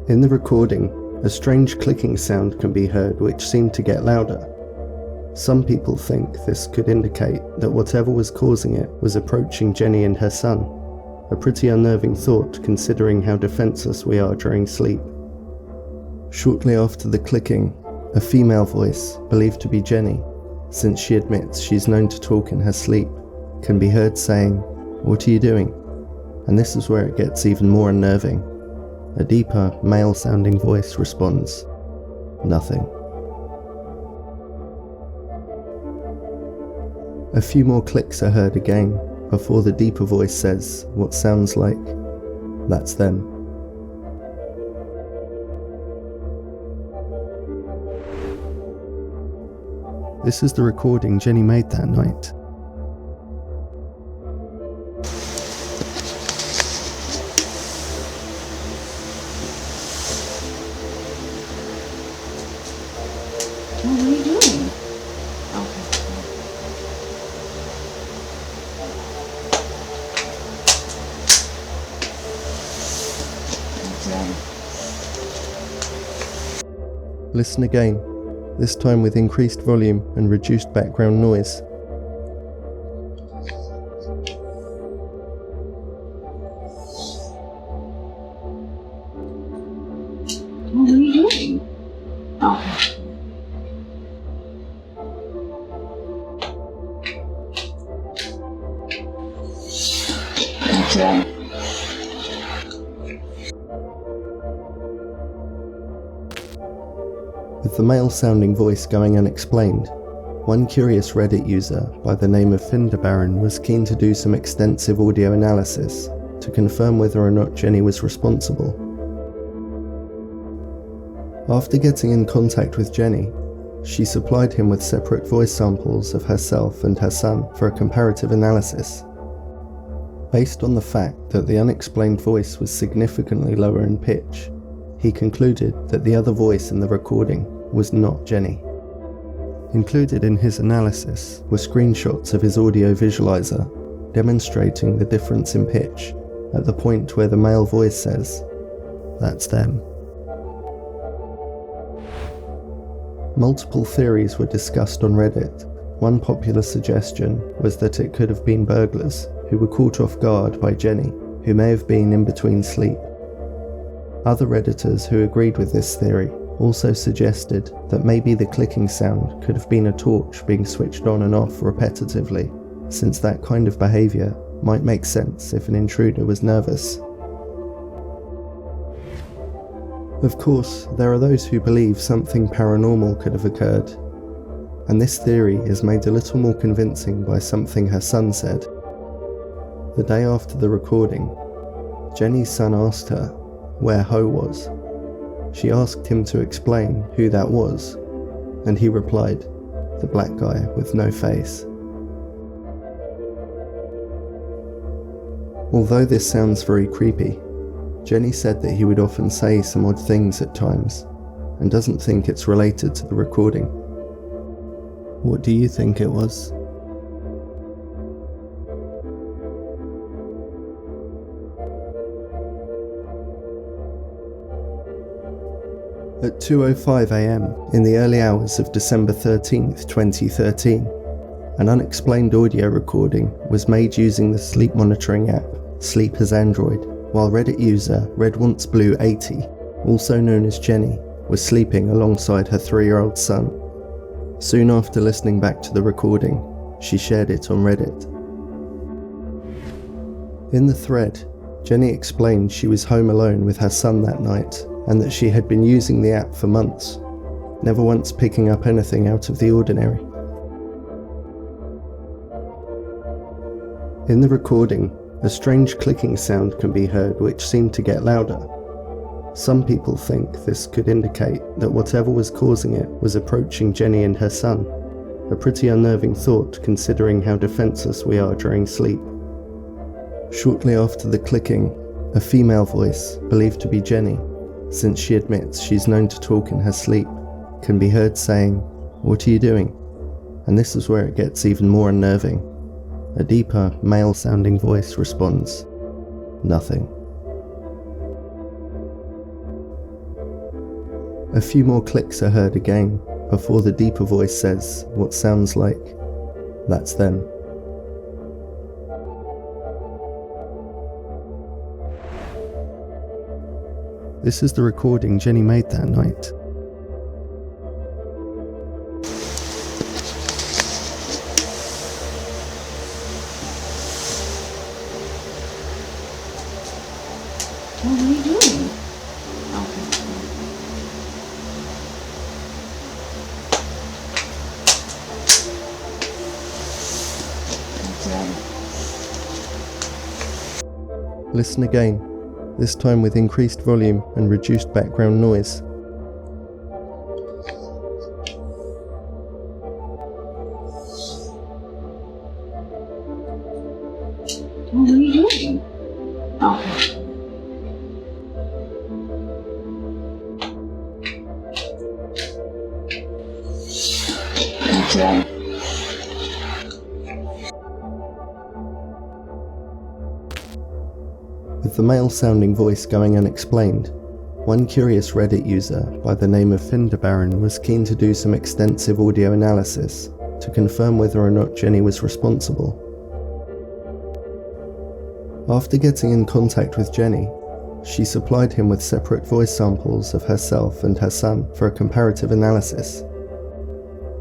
In the recording, a strange clicking sound can be heard which seemed to get louder. Some people think this could indicate that whatever was causing it was approaching Jenny and her son, a pretty unnerving thought considering how defenseless we are during sleep. Shortly after the clicking, a female voice, believed to be Jenny, since she admits she's known to talk in her sleep, can be heard saying, "What are you doing?" And this is where it gets even more unnerving. A deeper, male-sounding voice responds, "Nothing." A few more clicks are heard again, before the deeper voice says what sounds like, "That's them." This is the recording Jenny made that night. What are you doing? Okay. Listen again, this time with increased volume and reduced background noise. What are you doing? Okay. Okay. With the male-sounding voice going unexplained, one curious Reddit user by the name of Finderbaron was keen to do some extensive audio analysis to confirm whether or not Jenny was responsible. After getting in contact with Jenny, she supplied him with separate voice samples of herself and her son for a comparative analysis. Based on the fact that the unexplained voice was significantly lower in pitch, he concluded that the other voice in the recording was not Jenny. Included in his analysis were screenshots of his audio visualizer demonstrating the difference in pitch at the point where the male voice says, "That's them." Multiple theories were discussed on Reddit. One popular suggestion was that it could have been burglars who were caught off guard by Jenny, who may have been in between sleep. Other Redditors who agreed with this theory also suggested that maybe the clicking sound could have been a torch being switched on and off repetitively, since that kind of behaviour might make sense if an intruder was nervous. Of course, there are those who believe something paranormal could have occurred, and this theory is made a little more convincing by something her son said. The day after the recording, Jenny's son asked her where Ho was. She asked him to explain who that was, and he replied, "The black guy with no face." Although this sounds very creepy, Jenny said that he would often say some odd things at times, and doesn't think it's related to the recording. What do you think it was? At 2:05 a.m. in the early hours of December 13th, 2013, an unexplained audio recording was made using the sleep monitoring app Sleep as Android, while Reddit user RedWantsBlue80, also known as Jenny, was sleeping alongside her 3-year-old son. Soon after listening back to the recording, she shared it on Reddit. In the thread, Jenny explained she was home alone with her son that night and that she had been using the app for months, never once picking up anything out of the ordinary. In the recording, a strange clicking sound can be heard which seemed to get louder. Some people think this could indicate that whatever was causing it was approaching Jenny and her son, a pretty unnerving thought considering how defenseless we are during sleep. Shortly after the clicking, a female voice, believed to be Jenny, since she admits she's known to talk in her sleep, can be heard saying, "What are you doing?" And this is where it gets even more unnerving. A deeper, male-sounding voice responds, "Nothing." A few more clicks are heard again, before the deeper voice says what sounds like, "That's them." This is the recording Jenny made that night. What are you doing? Okay. Listen again, this time with increased volume and reduced background noise. What are you doing? Okay. That's right. With the male-sounding voice going unexplained, one curious Reddit user by the name of Finderbaron was keen to do some extensive audio analysis to confirm whether or not Jenny was responsible. After getting in contact with Jenny, she supplied him with separate voice samples of herself and her son for a comparative analysis.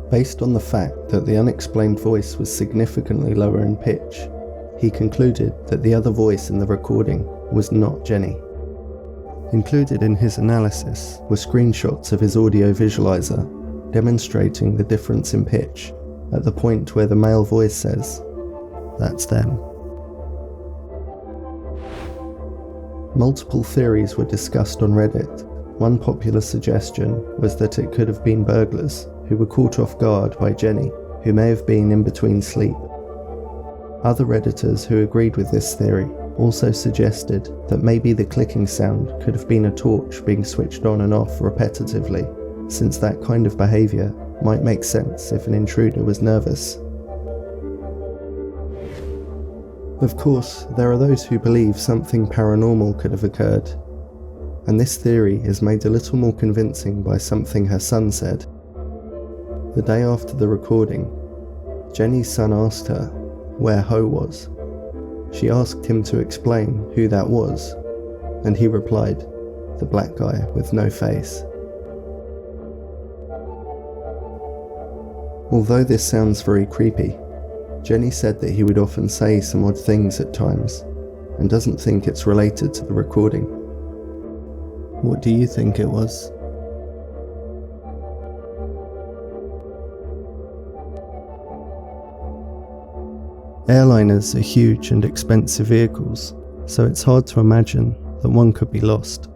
Based on the fact that the unexplained voice was significantly lower in pitch, he concluded that the other voice in the recording was not Jenny. Included in his analysis were screenshots of his audio visualizer demonstrating the difference in pitch at the point where the male voice says, "That's them." Multiple theories were discussed on Reddit. One popular suggestion was that it could have been burglars who were caught off guard by Jenny, who may have been in between sleep. Other Redditors who agreed with this theory also suggested that maybe the clicking sound could have been a torch being switched on and off repetitively, since that kind of behaviour might make sense if an intruder was nervous. Of course, there are those who believe something paranormal could have occurred, and this theory is made a little more convincing by something her son said. The day after the recording, Jenny's son asked her where Ho was. She asked him to explain who that was, and he replied, "The black guy with no face." Although this sounds very creepy, Jenny said that he would often say some odd things at times, and doesn't think it's related to the recording. What do you think it was? Airliners are huge and expensive vehicles, so it's hard to imagine that one could be lost.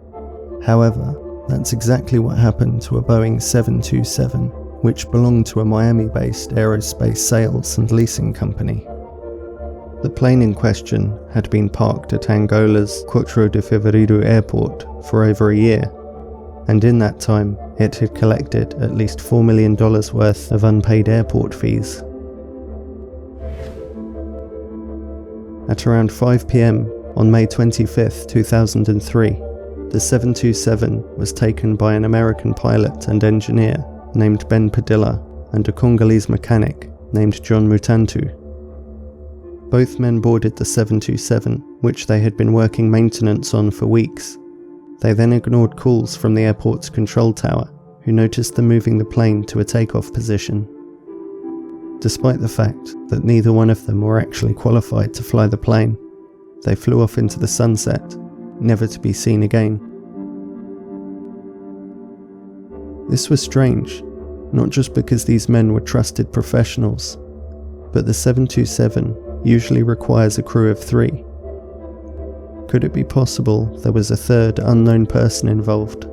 However, that's exactly what happened to a Boeing 727, which belonged to a Miami-based aerospace sales and leasing company. The plane in question had been parked at Angola's 4 de Fevereiro airport for over a year, and in that time it had collected at least $4 million worth of unpaid airport fees. At around 5 p.m. on May 25, 2003, the 727 was taken by an American pilot and engineer named Ben Padilla and a Congolese mechanic named John Mutantu. Both men boarded the 727, which they had been working maintenance on for weeks. They then ignored calls from the airport's control tower, who noticed them moving the plane to a takeoff position. Despite the fact that neither one of them were actually qualified to fly the plane, they flew off into the sunset, never to be seen again. This was strange, not just because these men were trusted professionals, but the 727 usually requires a crew of 3. Could it be possible there was a third unknown person involved?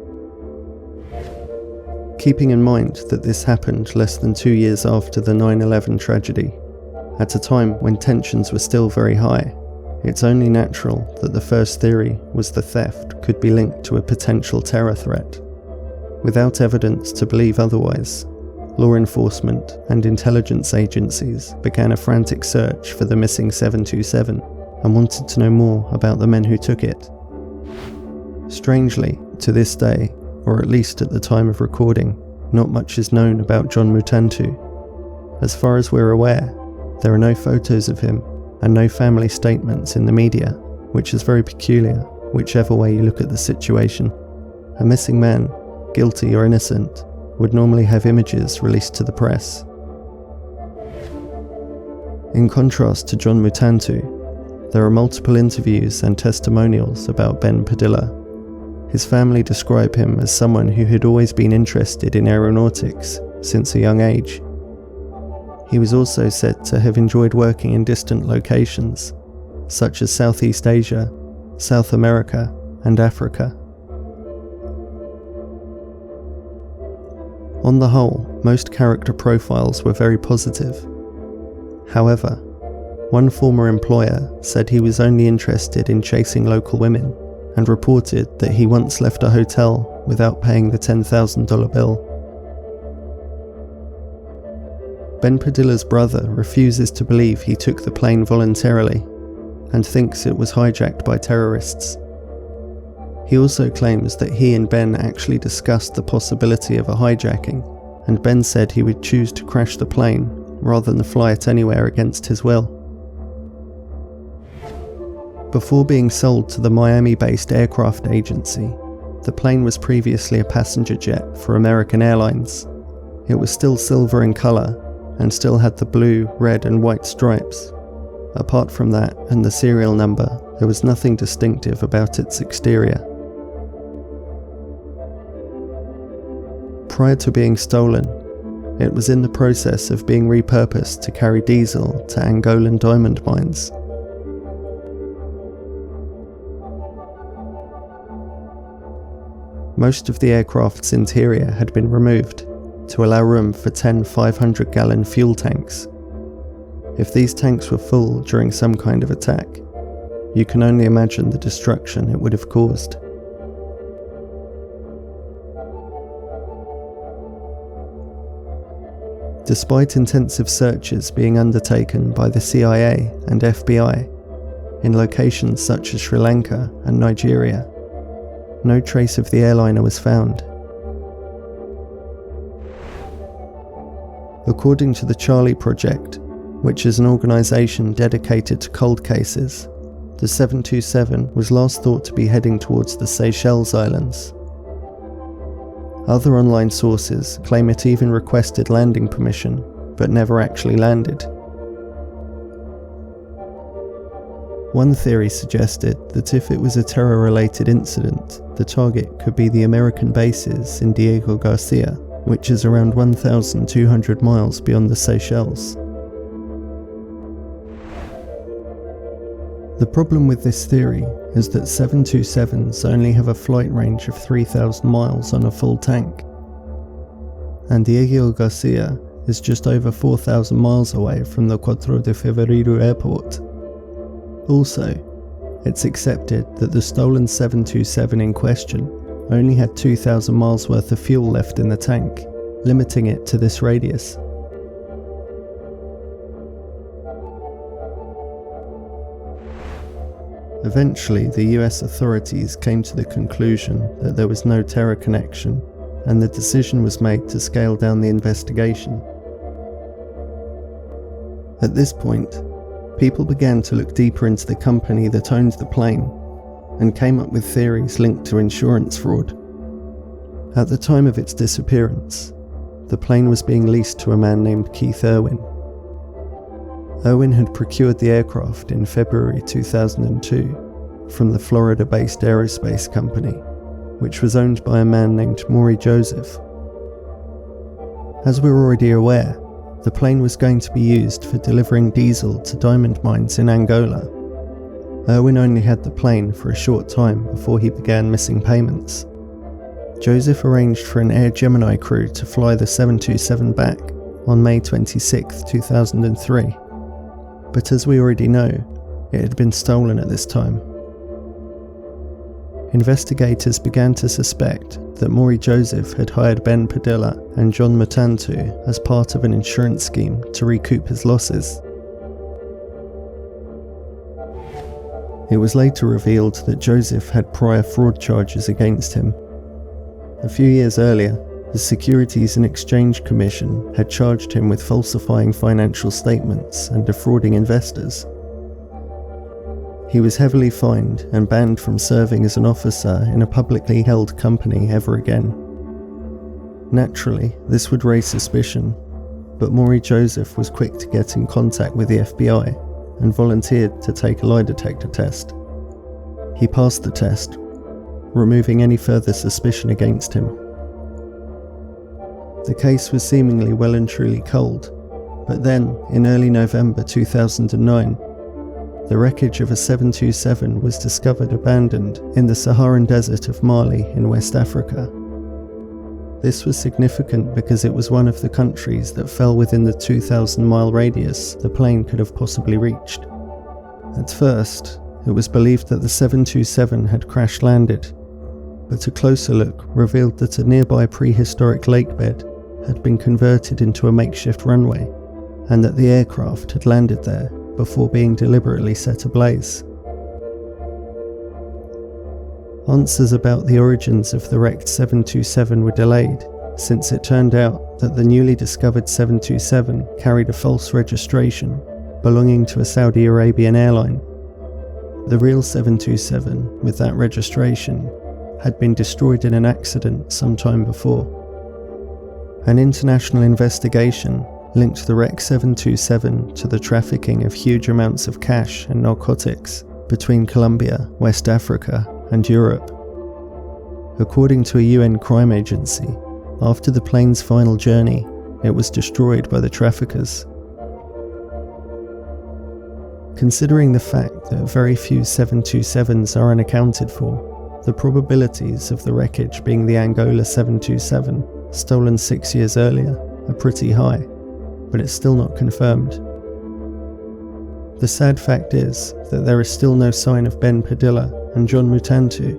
Keeping in mind that this happened less than 2 years after the 9/11 tragedy, at a time when tensions were still very high, it's only natural that the first theory was the theft could be linked to a potential terror threat. Without evidence to believe otherwise, law enforcement and intelligence agencies began a frantic search for the missing 727 and wanted to know more about the men who took it. Strangely, to this day, or at least at the time of recording, not much is known about John Mutantu. As far as we're aware, there are no photos of him and no family statements in the media, which is very peculiar, whichever way you look at the situation. A missing man, guilty or innocent, would normally have images released to the press. In contrast to John Mutantu, there are multiple interviews and testimonials about Ben Padilla. His family describe him as someone who had always been interested in aeronautics since a young age. He was also said to have enjoyed working in distant locations, such as Southeast Asia, South America, and Africa. On the whole, most character profiles were very positive. However, one former employer said he was only interested in chasing local women and reported that he once left a hotel without paying the $10,000 bill. Ben Padilla's brother refuses to believe he took the plane voluntarily and thinks it was hijacked by terrorists. He also claims that he and Ben actually discussed the possibility of a hijacking, and Ben said he would choose to crash the plane rather than fly it anywhere against his will. Before being sold to the Miami-based aircraft agency, the plane was previously a passenger jet for American Airlines. It was still silver in colour and still had the blue, red and white stripes. Apart from that and the serial number, there was nothing distinctive about its exterior. Prior to being stolen, it was in the process of being repurposed to carry diesel to Angolan diamond mines. Most of the aircraft's interior had been removed to allow room for 10 500-gallon fuel tanks. If these tanks were full during some kind of attack, you can only imagine the destruction it would have caused. Despite intensive searches being undertaken by the CIA and FBI in locations such as Sri Lanka and Nigeria, no trace of the airliner was found. According to the Charlie Project, which is an organisation dedicated to cold cases, the 727 was last thought to be heading towards the Seychelles Islands. Other online sources claim it even requested landing permission, but never actually landed. One theory suggested that if it was a terror-related incident, the target could be the American bases in Diego Garcia, which is around 1,200 miles beyond the Seychelles. The problem with this theory is that 727s only have a flight range of 3,000 miles on a full tank, and Diego Garcia is just over 4,000 miles away from the 4 de Fevereiro airport. Also, it's accepted that the stolen 727 in question only had 2,000 miles worth of fuel left in the tank, limiting it to this radius. Eventually, the US authorities came to the conclusion that there was no terror connection, and the decision was made to scale down the investigation. At this point, people began to look deeper into the company that owned the plane and came up with theories linked to insurance fraud. At the time of its disappearance, the plane was being leased to a man named Keith Irwin. Irwin had procured the aircraft in February 2002 from the Florida-based aerospace company, which was owned by a man named Maury Joseph. As we're already aware, the plane was going to be used for delivering diesel to diamond mines in Angola. Irwin only had the plane for a short time before he began missing payments. Joseph arranged for an Air Gemini crew to fly the 727 back on May 26, 2003. But as we already know, it had been stolen at this time. Investigators began to suspect that Maury Joseph had hired Ben Padilla and John Mutantu as part of an insurance scheme to recoup his losses. It was later revealed that Joseph had prior fraud charges against him. A few years earlier, the Securities and Exchange Commission had charged him with falsifying financial statements and defrauding investors. He was heavily fined and banned from serving as an officer in a publicly held company ever again. Naturally, this would raise suspicion, but Maury Joseph was quick to get in contact with the FBI and volunteered to take a lie detector test. He passed the test, removing any further suspicion against him. The case was seemingly well and truly cold, but then, in early November 2009, the wreckage of a 727 was discovered abandoned in the Saharan desert of Mali in West Africa. This was significant because it was one of the countries that fell within the 2,000-mile radius the plane could have possibly reached. At first, it was believed that the 727 had crash-landed, but a closer look revealed that a nearby prehistoric lakebed had been converted into a makeshift runway, and that the aircraft had landed there before being deliberately set ablaze. Answers about the origins of the wrecked 727 were delayed, since it turned out that the newly discovered 727 carried a false registration belonging to a Saudi Arabian airline. The real 727, with that registration, had been destroyed in an accident some time before. An international investigation linked the wrecked 727 to the trafficking of huge amounts of cash and narcotics between Colombia, West Africa, and Europe. According to a UN crime agency, after the plane's final journey, it was destroyed by the traffickers. Considering the fact that very few 727s are unaccounted for, the probabilities of the wreckage being the Angola 727, stolen 6 years earlier, are pretty high, but it's still not confirmed. The sad fact is that there is still no sign of Ben Padilla and John Mutantu.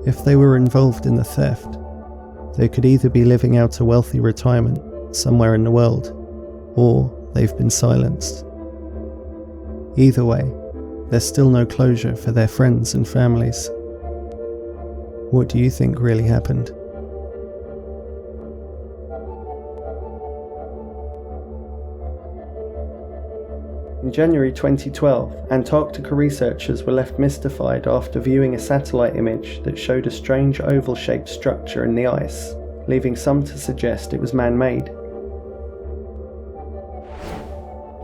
If they were involved in the theft, they could either be living out a wealthy retirement somewhere in the world, or they've been silenced. Either way, there's still no closure for their friends and families. What do you think really happened? In January 2012, Antarctica researchers were left mystified after viewing a satellite image that showed a strange oval-shaped structure in the ice, leaving some to suggest it was man-made.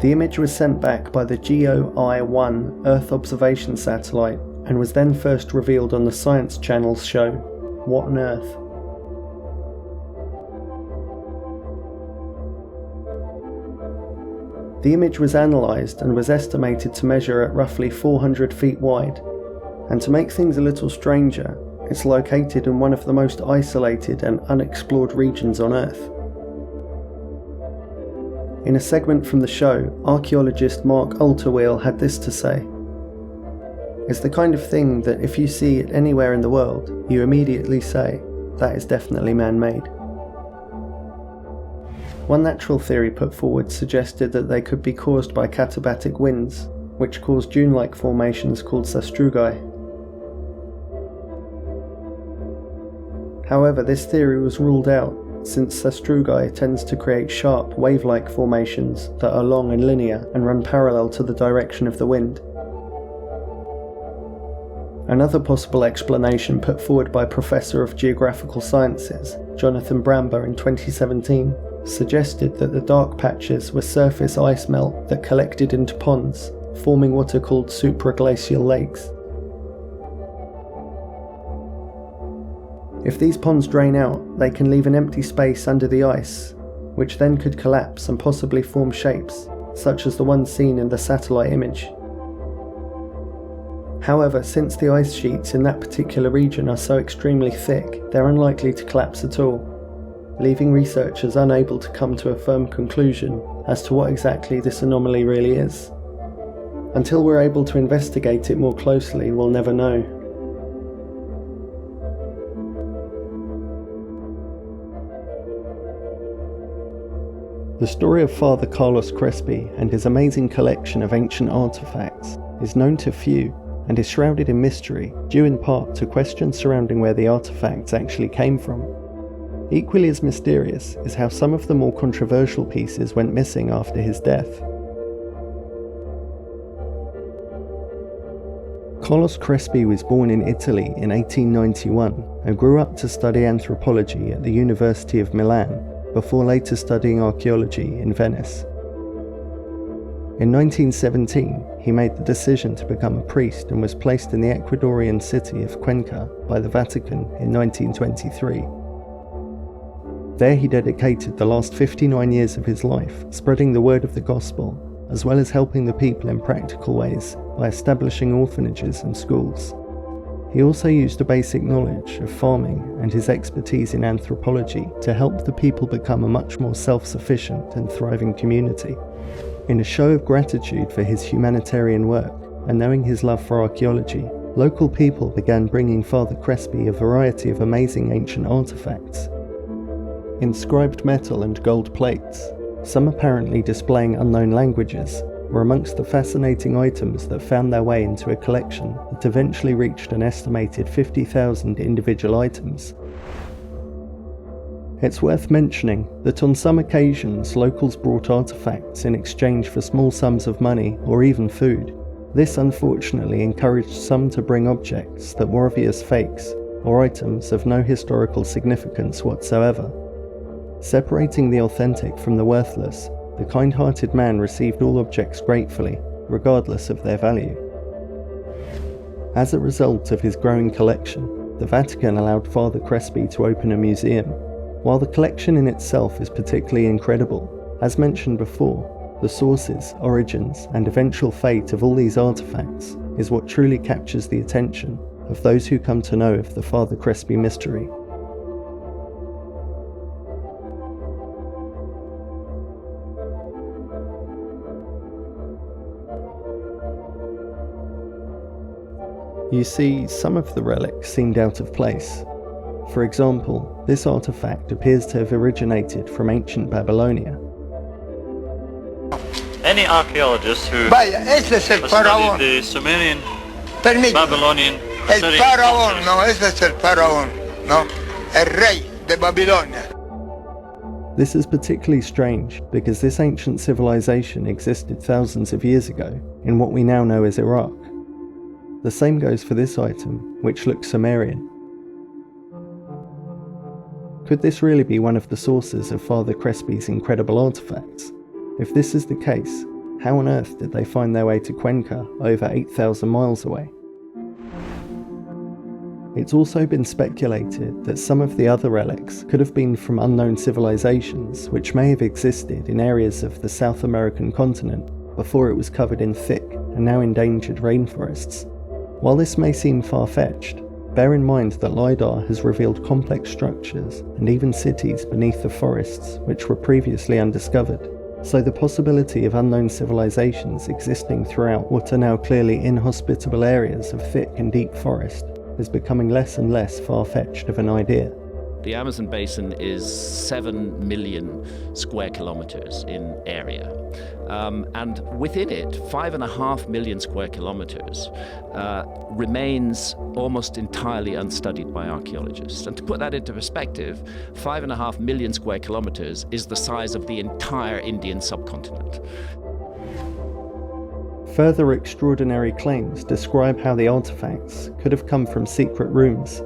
The image was sent back by the GOI-1 Earth observation satellite and was then first revealed on the Science Channel's show, What on Earth? The image was analysed and was estimated to measure at roughly 400 feet wide, and to make things a little stranger, it's located in one of the most isolated and unexplored regions on Earth. In a segment from the show, archaeologist Mark Alterwheel had this to say: "It's the kind of thing that if you see it anywhere in the world, you immediately say, that is definitely man-made." One natural theory put forward suggested that they could be caused by katabatic winds, which cause dune-like formations called sastrugi. However, this theory was ruled out, since Sastrugi tends to create sharp, wave-like formations that are long and linear and run parallel to the direction of the wind. Another possible explanation put forward by Professor of Geographical Sciences, Jonathan Bramber, in 2017, suggested that the dark patches were surface ice melt that collected into ponds, forming what are called supraglacial lakes. If these ponds drain out, they can leave an empty space under the ice, which then could collapse and possibly form shapes, such as the one seen in the satellite image. However, since the ice sheets in that particular region are so extremely thick, they're unlikely to collapse at all, leaving researchers unable to come to a firm conclusion as to what exactly this anomaly really is. Until we're able to investigate it more closely, we'll never know. The story of Father Carlos Crespi and his amazing collection of ancient artifacts is known to few and is shrouded in mystery, due in part to questions surrounding where the artifacts actually came from. Equally as mysterious is how some of the more controversial pieces went missing after his death. Carlos Crespi was born in Italy in 1891 and grew up to study anthropology at the University of Milan, before later studying archaeology in Venice. In 1917, he made the decision to become a priest and was placed in the Ecuadorian city of Cuenca by the Vatican in 1923. There he dedicated the last 59 years of his life spreading the word of the gospel, as well as helping the people in practical ways by establishing orphanages and schools. He also used a basic knowledge of farming and his expertise in anthropology to help the people become a much more self-sufficient and thriving community. In a show of gratitude for his humanitarian work and knowing his love for archaeology, local people began bringing Father Crespi a variety of amazing ancient artifacts. Inscribed metal and gold plates, some apparently displaying unknown languages, were amongst the fascinating items that found their way into a collection that eventually reached an estimated 50,000 individual items. It's worth mentioning that on some occasions locals brought artifacts in exchange for small sums of money or even food. This unfortunately encouraged some to bring objects that were obvious fakes or items of no historical significance whatsoever. Separating the authentic from the worthless, the kind-hearted man received all objects gratefully, regardless of their value. As a result of his growing collection, the Vatican allowed Father Crespi to open a museum. While the collection in itself is particularly incredible, as mentioned before, the sources, origins, and eventual fate of all these artifacts is what truly captures the attention of those who come to know of the Father Crespi mystery. You see, some of the relics seemed out of place. For example, this artifact appears to have originated from ancient Babylonia. Any archaeologist who Vaya, ese es el has faraón. studied the Sumerian, Permíteme. Babylonian, El Assyrian faraón, cultures, no, ese es el faraón, no. El rey de Babilonia. This is particularly strange because this ancient civilization existed thousands of years ago in what we now know as Iraq. The same goes for this item, which looks Sumerian. Could this really be one of the sources of Father Crespi's incredible artifacts? If this is the case, how on earth did they find their way to Cuenca, over 8,000 miles away? It's also been speculated that some of the other relics could have been from unknown civilizations which may have existed in areas of the South American continent before it was covered in thick and now endangered rainforests. While this may seem far-fetched, bear in mind that LiDAR has revealed complex structures and even cities beneath the forests which were previously undiscovered, so the possibility of unknown civilizations existing throughout what are now clearly inhospitable areas of thick and deep forest is becoming less and less far-fetched of an idea. The Amazon basin is 7 million square kilometers in area. And within it, 5.5 million square kilometers remains almost entirely unstudied by archaeologists. And to put that into perspective, 5.5 million square kilometers is the size of the entire Indian subcontinent. Further extraordinary claims describe how the artifacts could have come from secret rooms,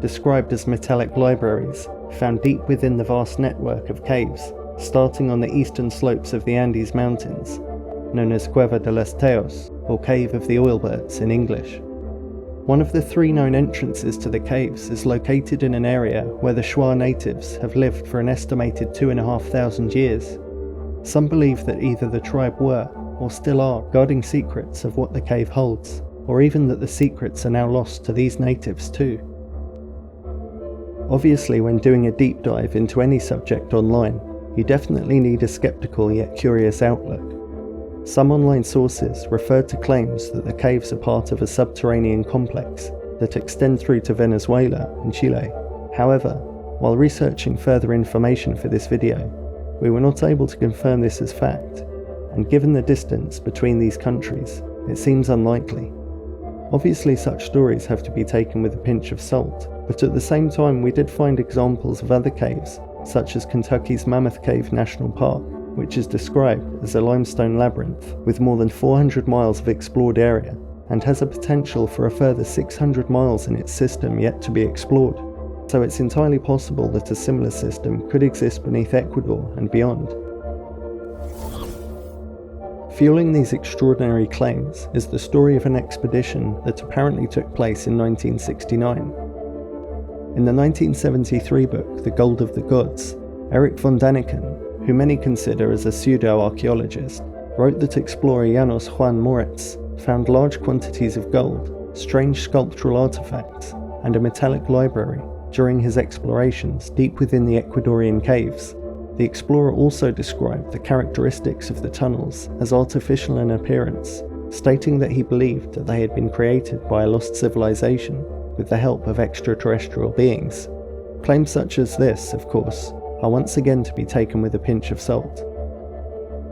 described as metallic libraries found deep within the vast network of caves, starting on the eastern slopes of the Andes Mountains, known as Cueva de los Teos, or Cave of the Oilbirds in English. One of the 3 known entrances to the caves is located in an area where the Shuar natives have lived for an estimated 2,500 years. Some believe that either the tribe were, or still are, guarding secrets of what the cave holds, or even that the secrets are now lost to these natives too. Obviously, when doing a deep dive into any subject online, you definitely need a skeptical yet curious outlook. Some online sources refer to claims that the caves are part of a subterranean complex that extend through to Venezuela and Chile. However, while researching further information for this video, we were not able to confirm this as fact, and given the distance between these countries, it seems unlikely. Obviously, such stories have to be taken with a pinch of salt, but at the same time we did find examples of other caves, such as Kentucky's Mammoth Cave National Park, which is described as a limestone labyrinth with more than 400 miles of explored area, and has a potential for a further 600 miles in its system yet to be explored. So it's entirely possible that a similar system could exist beneath Ecuador and beyond. Fueling these extraordinary claims is the story of an expedition that apparently took place in 1969. In the 1973 book The Gold of the Gods, Eric von Daniken, who many consider as a pseudo-archaeologist, wrote that explorer Janos Juan Moritz found large quantities of gold, strange sculptural artifacts, and a metallic library during his explorations deep within the Ecuadorian caves. The explorer also described the characteristics of the tunnels as artificial in appearance, stating that he believed that they had been created by a lost civilization with the help of extraterrestrial beings. Claims such as this, of course, are once again to be taken with a pinch of salt.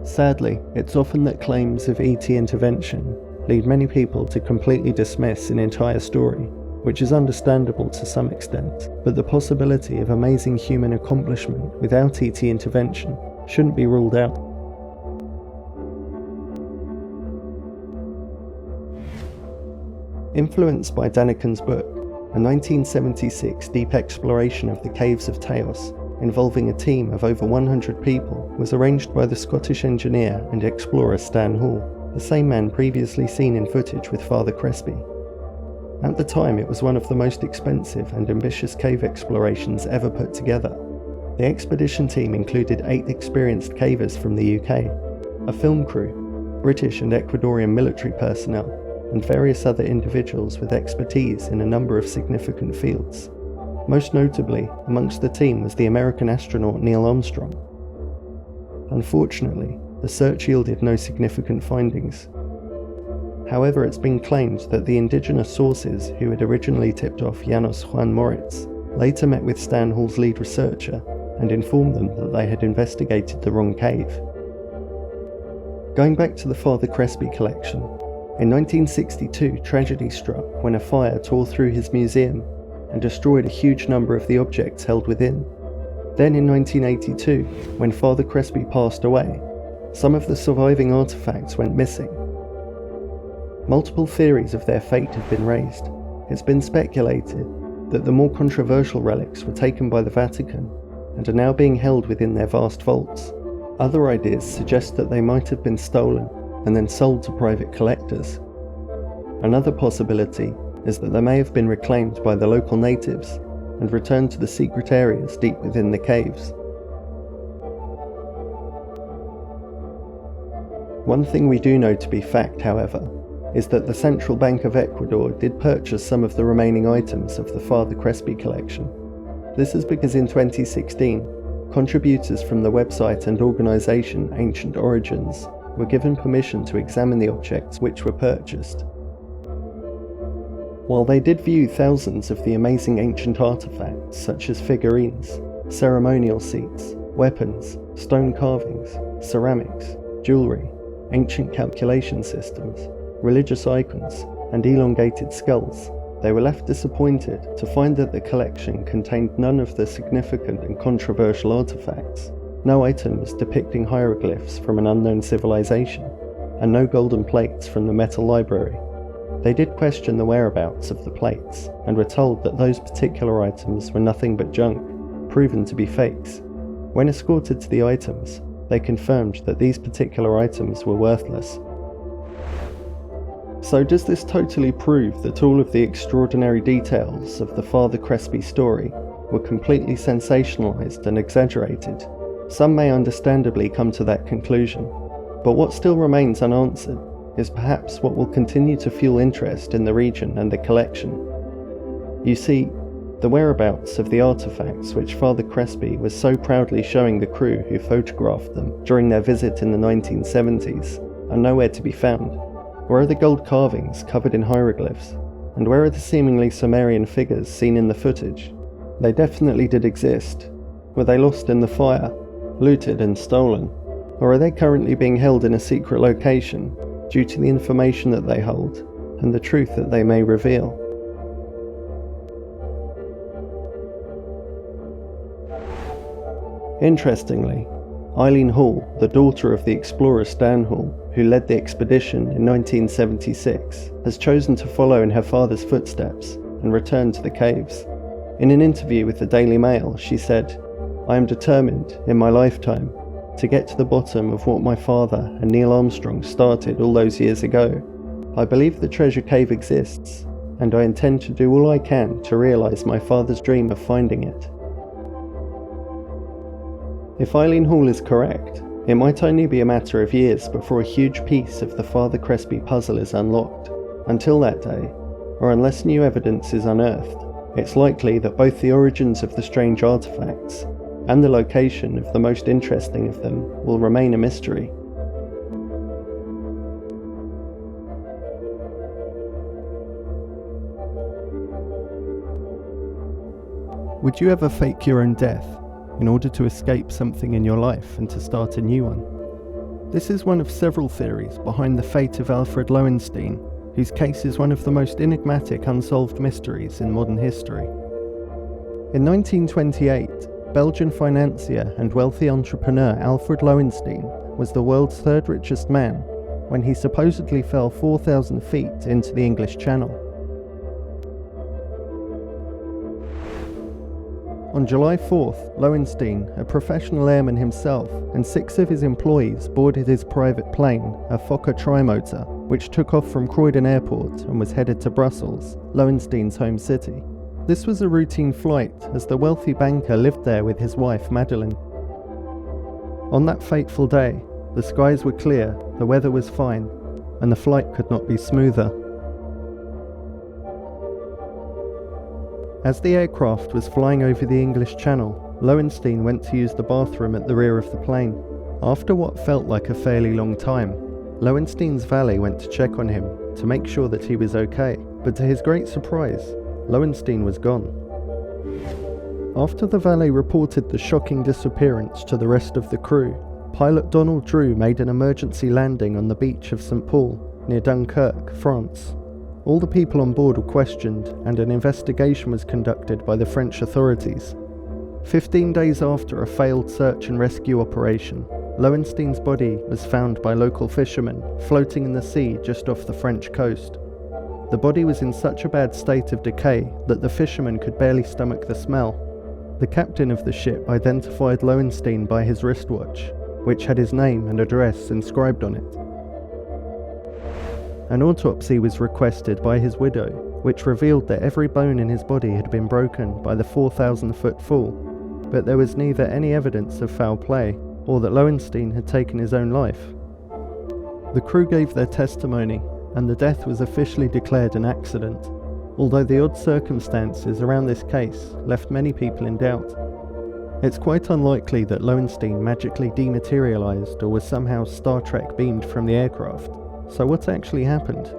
Sadly, it's often that claims of ET intervention lead many people to completely dismiss an entire story, which is understandable to some extent, but the possibility of amazing human accomplishment without ET intervention shouldn't be ruled out. Influenced by Daniken's book, a 1976 deep exploration of the caves of Teos, involving a team of over 100 people, was arranged by the Scottish engineer and explorer Stan Hall, the same man previously seen in footage with Father Crespi. At the time, it was one of the most expensive and ambitious cave explorations ever put together. The expedition team included 8 experienced cavers from the UK, a film crew, British and Ecuadorian military personnel, and various other individuals with expertise in a number of significant fields. Most notably, amongst the team was the American astronaut Neil Armstrong. Unfortunately, the search yielded no significant findings. However, it's been claimed that the indigenous sources who had originally tipped off Janos Juan Moritz later met with Stan Hall's lead researcher and informed them that they had investigated the wrong cave. Going back to the Father Crespi collection, in 1962 tragedy struck when a fire tore through his museum and destroyed a huge number of the objects held within. Then in 1982, when Father Crespi passed away, some of the surviving artifacts went missing. Multiple theories of their fate have been raised. It's been speculated that the more controversial relics were taken by the Vatican and are now being held within their vast vaults. Other ideas suggest that they might have been stolen and then sold to private collectors. Another possibility is that they may have been reclaimed by the local natives and returned to the secret areas deep within the caves. One thing we do know to be fact, however, is that the Central Bank of Ecuador did purchase some of the remaining items of the Father Crespi collection. This is because in 2016, contributors from the website and organisation Ancient Origins were given permission to examine the objects which were purchased. While they did view thousands of the amazing ancient artifacts such as figurines, ceremonial seats, weapons, stone carvings, ceramics, jewellery, ancient calculation systems, religious icons, and elongated skulls, they were left disappointed to find that the collection contained none of the significant and controversial artifacts, no items depicting hieroglyphs from an unknown civilization, and no golden plates from the metal library. They did question the whereabouts of the plates, and were told that those particular items were nothing but junk, proven to be fakes. When escorted to the items, they confirmed that these particular items were worthless. So does this totally prove that all of the extraordinary details of the Father Crespi story were completely sensationalized and exaggerated? Some may understandably come to that conclusion, but what still remains unanswered is perhaps what will continue to fuel interest in the region and the collection. You see, the whereabouts of the artifacts which Father Crespi was so proudly showing the crew who photographed them during their visit in the 1970s are nowhere to be found. Where are the gold carvings covered in hieroglyphs? And where are the seemingly Sumerian figures seen in the footage? They definitely did exist. Were they lost in the fire, looted and stolen? Or are they currently being held in a secret location due to the information that they hold and the truth that they may reveal? Interestingly, Eileen Hall, the daughter of the explorer Stan Hall, who led the expedition in 1976, has chosen to follow in her father's footsteps and return to the caves. In an interview with the Daily Mail, she said, "I am determined, in my lifetime, to get to the bottom of what my father and Neil Armstrong started all those years ago. I believe the treasure cave exists, and I intend to do all I can to realise my father's dream of finding it." If Eileen Hall is correct, it might only be a matter of years before a huge piece of the Father Crespi puzzle is unlocked. Until that day, or unless new evidence is unearthed, it's likely that both the origins of the strange artifacts and the location of the most interesting of them will remain a mystery. Would you ever fake your own death in order to escape something in your life and to start a new one? This is one of several theories behind the fate of Alfred Lowenstein, whose case is one of the most enigmatic unsolved mysteries in modern history. In 1928, Belgian financier and wealthy entrepreneur Alfred Lowenstein was the world's third richest man when he supposedly fell 4,000 feet into the English Channel. On July 4th, Lowenstein, a professional airman himself, and 6 of his employees boarded his private plane, a Fokker trimotor, which took off from Croydon Airport and was headed to Brussels, Lowenstein's home city. This was a routine flight, as the wealthy banker lived there with his wife Madeleine. On that fateful day, the skies were clear, the weather was fine, and the flight could not be smoother. As the aircraft was flying over the English Channel, Lowenstein went to use the bathroom at the rear of the plane. After what felt like a fairly long time, Lowenstein's valet went to check on him to make sure that he was okay, but to his great surprise, Lowenstein was gone. After the valet reported the shocking disappearance to the rest of the crew, pilot Donald Drew made an emergency landing on the beach of St. Paul, near Dunkirk, France. All the people on board were questioned, and an investigation was conducted by the French authorities. 15 days after a failed search and rescue operation, Lowenstein's body was found by local fishermen floating in the sea just off the French coast. The body was in such a bad state of decay that the fishermen could barely stomach the smell. The captain of the ship identified Lowenstein by his wristwatch, which had his name and address inscribed on it. An autopsy was requested by his widow, which revealed that every bone in his body had been broken by the 4,000-foot fall, but there was neither any evidence of foul play or that Lowenstein had taken his own life. The crew gave their testimony, and the death was officially declared an accident, although the odd circumstances around this case left many people in doubt. It's quite unlikely that Lowenstein magically dematerialized or was somehow Star Trek beamed from the aircraft. So what actually happened?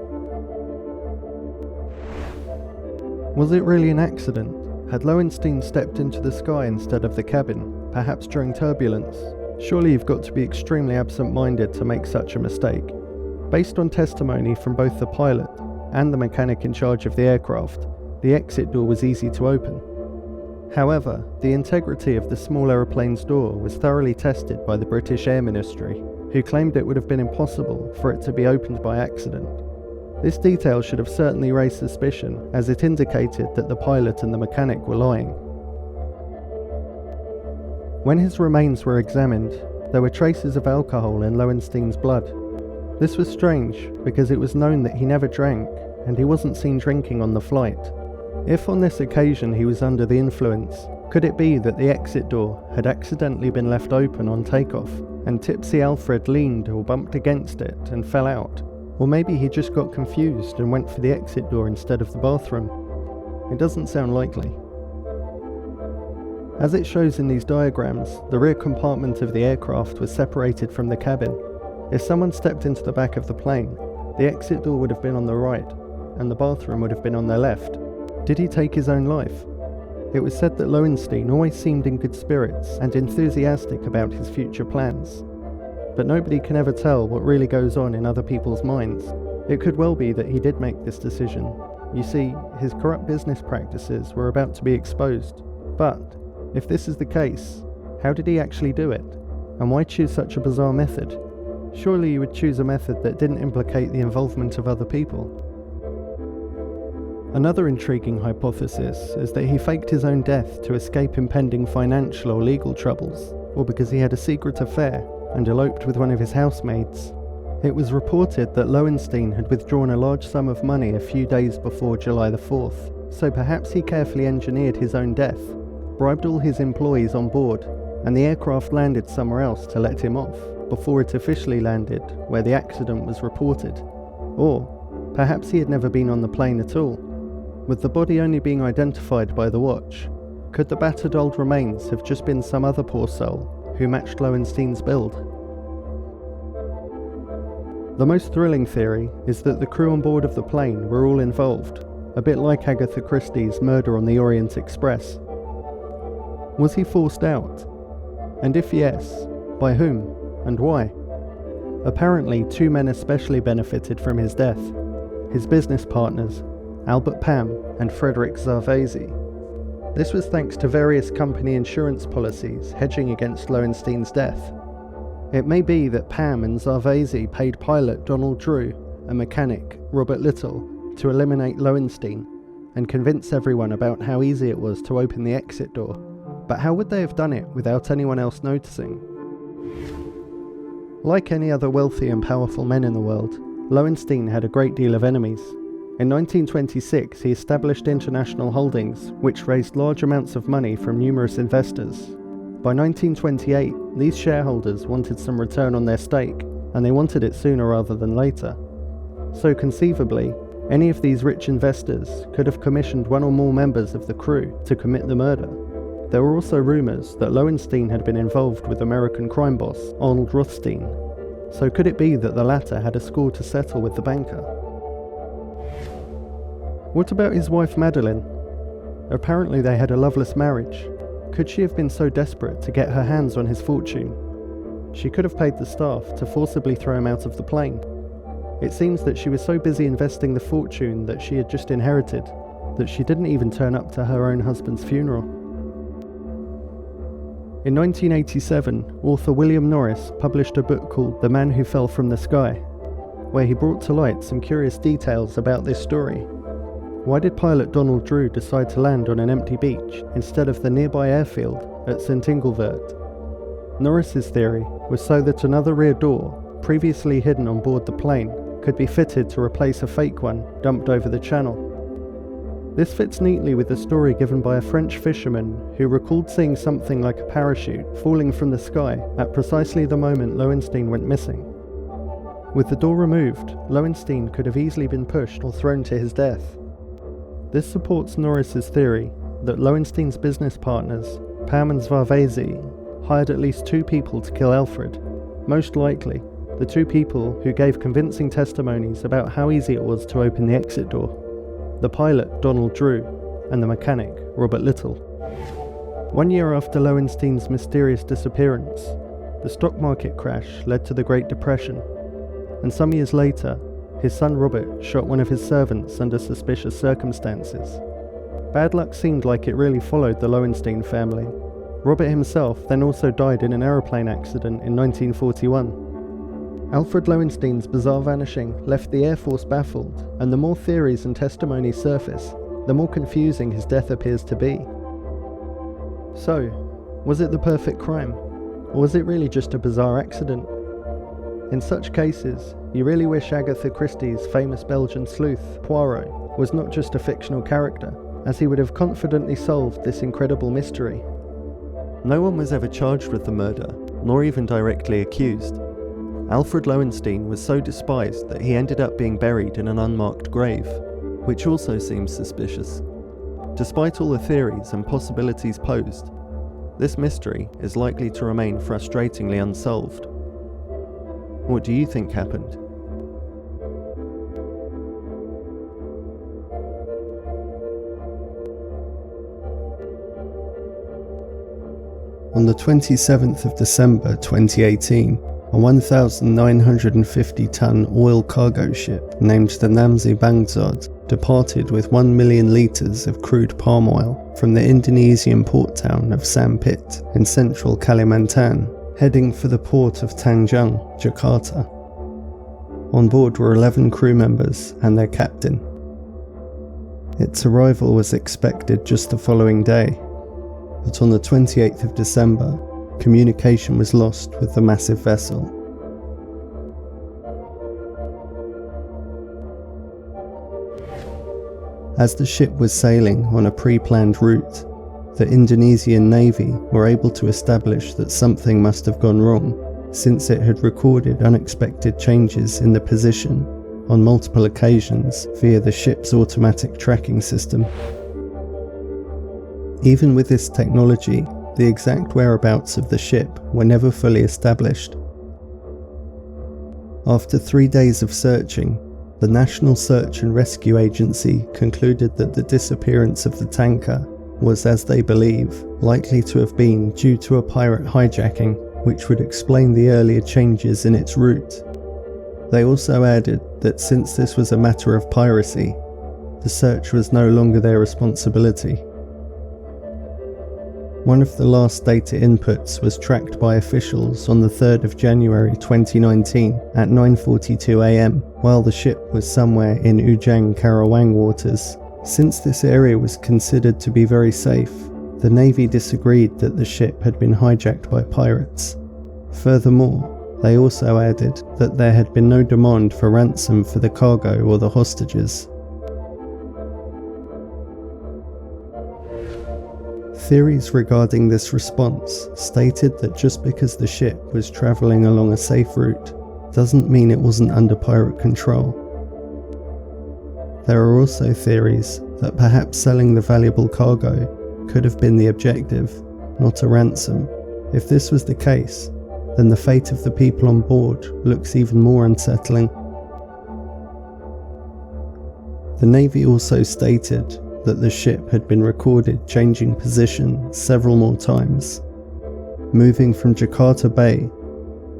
Was it really an accident? Had Lowenstein stepped into the sky instead of the cabin, perhaps during turbulence? Surely you've got to be extremely absent-minded to make such a mistake. Based on testimony from both the pilot and the mechanic in charge of the aircraft, the exit door was easy to open. However, the integrity of the small aeroplane's door was thoroughly tested by the British Air Ministry, who claimed it would have been impossible for it to be opened by accident. This detail should have certainly raised suspicion, as it indicated that the pilot and the mechanic were lying. When his remains were examined, there were traces of alcohol in Lowenstein's blood. This was strange, because it was known that he never drank, and he wasn't seen drinking on the flight. If on this occasion he was under the influence, could it be that the exit door had accidentally been left open on takeoff, and Tipsy Alfred leaned or bumped against it and fell out? Or maybe he just got confused and went for the exit door instead of the bathroom. It doesn't sound likely. As it shows in these diagrams, the rear compartment of the aircraft was separated from the cabin. If someone stepped into the back of the plane, the exit door would have been on the right, and the bathroom would have been on their left. Did he take his own life? It was said that Lowenstein always seemed in good spirits and enthusiastic about his future plans. But nobody can ever tell what really goes on in other people's minds. It could well be that he did make this decision. You see, his corrupt business practices were about to be exposed. But, if this is the case, how did he actually do it? And why choose such a bizarre method? Surely you would choose a method that didn't implicate the involvement of other people. Another intriguing hypothesis is that he faked his own death to escape impending financial or legal troubles, or because he had a secret affair and eloped with one of his housemates. It was reported that Lowenstein had withdrawn a large sum of money a few days before July the 4th, so perhaps he carefully engineered his own death, bribed all his employees on board, and the aircraft landed somewhere else to let him off, before it officially landed where the accident was reported. Or, perhaps he had never been on the plane at all. With the body only being identified by the watch, could the battered old remains have just been some other poor soul who matched Lowenstein's build? The most thrilling theory is that the crew on board of the plane were all involved, a bit like Agatha Christie's Murder on the Orient Express. Was he forced out? And if yes, by whom and why? Apparently, two men especially benefited from his death: his business partners, Albert Pam and Frederick Zarvesi. This was thanks to various company insurance policies hedging against Lowenstein's death. It may be that Pam and Zarvesi paid pilot Donald Drew and mechanic Robert Little to eliminate Lowenstein and convince everyone about how easy it was to open the exit door. But how would they have done it without anyone else noticing? Like any other wealthy and powerful men in the world, Lowenstein had a great deal of enemies. In 1926, he established international holdings, which raised large amounts of money from numerous investors. By 1928, these shareholders wanted some return on their stake, and they wanted it sooner rather than later. So conceivably, any of these rich investors could have commissioned one or more members of the crew to commit the murder. There were also rumours that Lowenstein had been involved with American crime boss Arnold Rothstein. So could it be that the latter had a score to settle with the banker? What about his wife Madeline? Apparently they had a loveless marriage. Could she have been so desperate to get her hands on his fortune? She could have paid the staff to forcibly throw him out of the plane. It seems that she was so busy investing the fortune that she had just inherited that she didn't even turn up to her own husband's funeral. In 1987, author William Norris published a book called The Man Who Fell from the Sky, where he brought to light some curious details about this story. Why did pilot Donald Drew decide to land on an empty beach instead of the nearby airfield at St. Inglevert? Norris's theory was so that another rear door, previously hidden on board the plane, could be fitted to replace a fake one dumped over the channel. This fits neatly with the story given by a French fisherman who recalled seeing something like a parachute falling from the sky at precisely the moment Lowenstein went missing. With the door removed, Lowenstein could have easily been pushed or thrown to his death. This supports Norris's theory that Lowenstein's business partners, Pam and Zarvesi, hired at least two people to kill Alfred. Most likely, the two people who gave convincing testimonies about how easy it was to open the exit door. The pilot, Donald Drew, and the mechanic, Robert Little. 1 year after Lowenstein's mysterious disappearance, the stock market crash led to the Great Depression, and some years later, his son Robert shot one of his servants under suspicious circumstances. Bad luck seemed like it really followed the Lowenstein family. Robert himself then also died in an aeroplane accident in 1941. Alfred Lowenstein's bizarre vanishing left the Air Force baffled, and the more theories and testimonies surface, the more confusing his death appears to be. So, was it the perfect crime? Or was it really just a bizarre accident? In such cases, you really wish Agatha Christie's famous Belgian sleuth, Poirot, was not just a fictional character, as he would have confidently solved this incredible mystery. No one was ever charged with the murder, nor even directly accused. Alfred Lowenstein was so despised that he ended up being buried in an unmarked grave, which also seems suspicious. Despite all the theories and possibilities posed, this mystery is likely to remain frustratingly unsolved. What do you think happened? On the 27th of December 2018, a 1,950-ton oil cargo ship named the Namzi Bangzad departed with 1 million litres of crude palm oil from the Indonesian port town of Sampit in central Kalimantan, heading for the port of Tanjung, Jakarta. On board were 11 crew members and their captain. Its arrival was expected just the following day, but on the 28th of December, communication was lost with the massive vessel. As the ship was sailing on a pre-planned route, the Indonesian Navy were able to establish that something must have gone wrong, since it had recorded unexpected changes in the position on multiple occasions via the ship's automatic tracking system. Even with this technology, the exact whereabouts of the ship were never fully established. After 3 days of searching, the National Search and Rescue Agency concluded that the disappearance of the tanker was, as they believe, likely to have been due to a pirate hijacking, which would explain the earlier changes in its route. They also added that since this was a matter of piracy, the search was no longer their responsibility. One of the last data inputs was tracked by officials on the 3rd of January 2019 at 9:42 AM, while the ship was somewhere in Ujang Karawang waters. Since this area was considered to be very safe, the Navy disagreed that the ship had been hijacked by pirates. Furthermore, they also added that there had been no demand for ransom for the cargo or the hostages. Theories regarding this response stated that just because the ship was travelling along a safe route doesn't mean it wasn't under pirate control. There are also theories that perhaps selling the valuable cargo could have been the objective, not a ransom. If this was the case, then the fate of the people on board looks even more unsettling. The Navy also stated that the ship had been recorded changing position several more times, moving from Jakarta Bay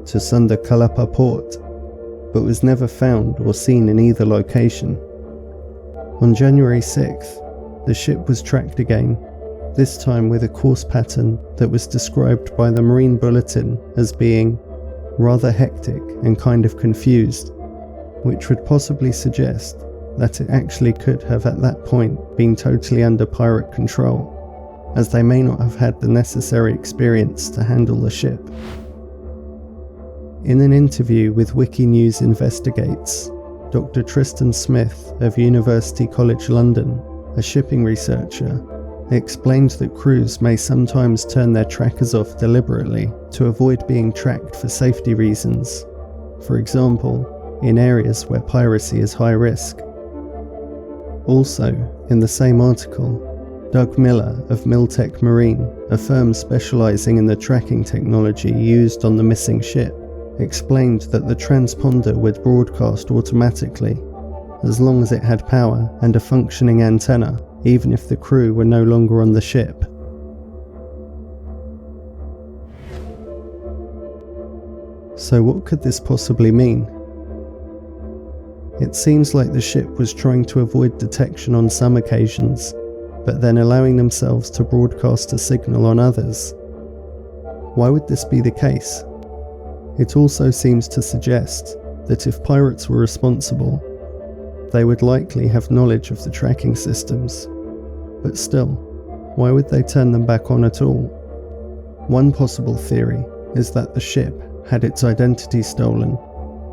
to Sunda Kelapa Port, but was never found or seen in either location. On January 6th, the ship was tracked again, this time with a course pattern that was described by the Marine Bulletin as being rather hectic and kind of confused, which would possibly suggest that it actually could have at that point been totally under pirate control, as they may not have had the necessary experience to handle the ship. In an interview with Wikinews Investigates, Dr. Tristan Smith of University College London, a shipping researcher, explained that crews may sometimes turn their trackers off deliberately to avoid being tracked for safety reasons, for example, in areas where piracy is high risk. Also, in the same article, Doug Miller of Miltech Marine, a firm specialising in the tracking technology used on the missing ship, explained that the transponder would broadcast automatically, as long as it had power and a functioning antenna even if the crew were no longer on the ship. So what could this possibly mean? It seems like the ship was trying to avoid detection on some occasions, but then allowing themselves to broadcast a signal on others. Why would this be the case? It also seems to suggest that if pirates were responsible, they would likely have knowledge of the tracking systems. But still, why would they turn them back on at all? One possible theory is that the ship had its identity stolen,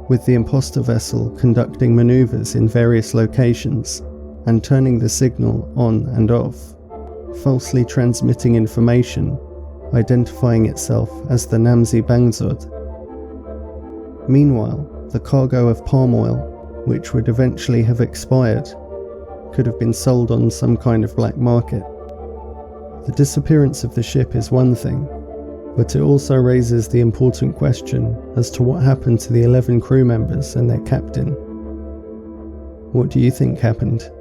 with the imposter vessel conducting maneuvers in various locations and turning the signal on and off, falsely transmitting information, identifying itself as the Namzi Bangzod. Meanwhile, the cargo of palm oil, which would eventually have expired, could have been sold on some kind of black market. The disappearance of the ship is one thing, but it also raises the important question as to what happened to the 11 crew members and their captain. What do you think happened?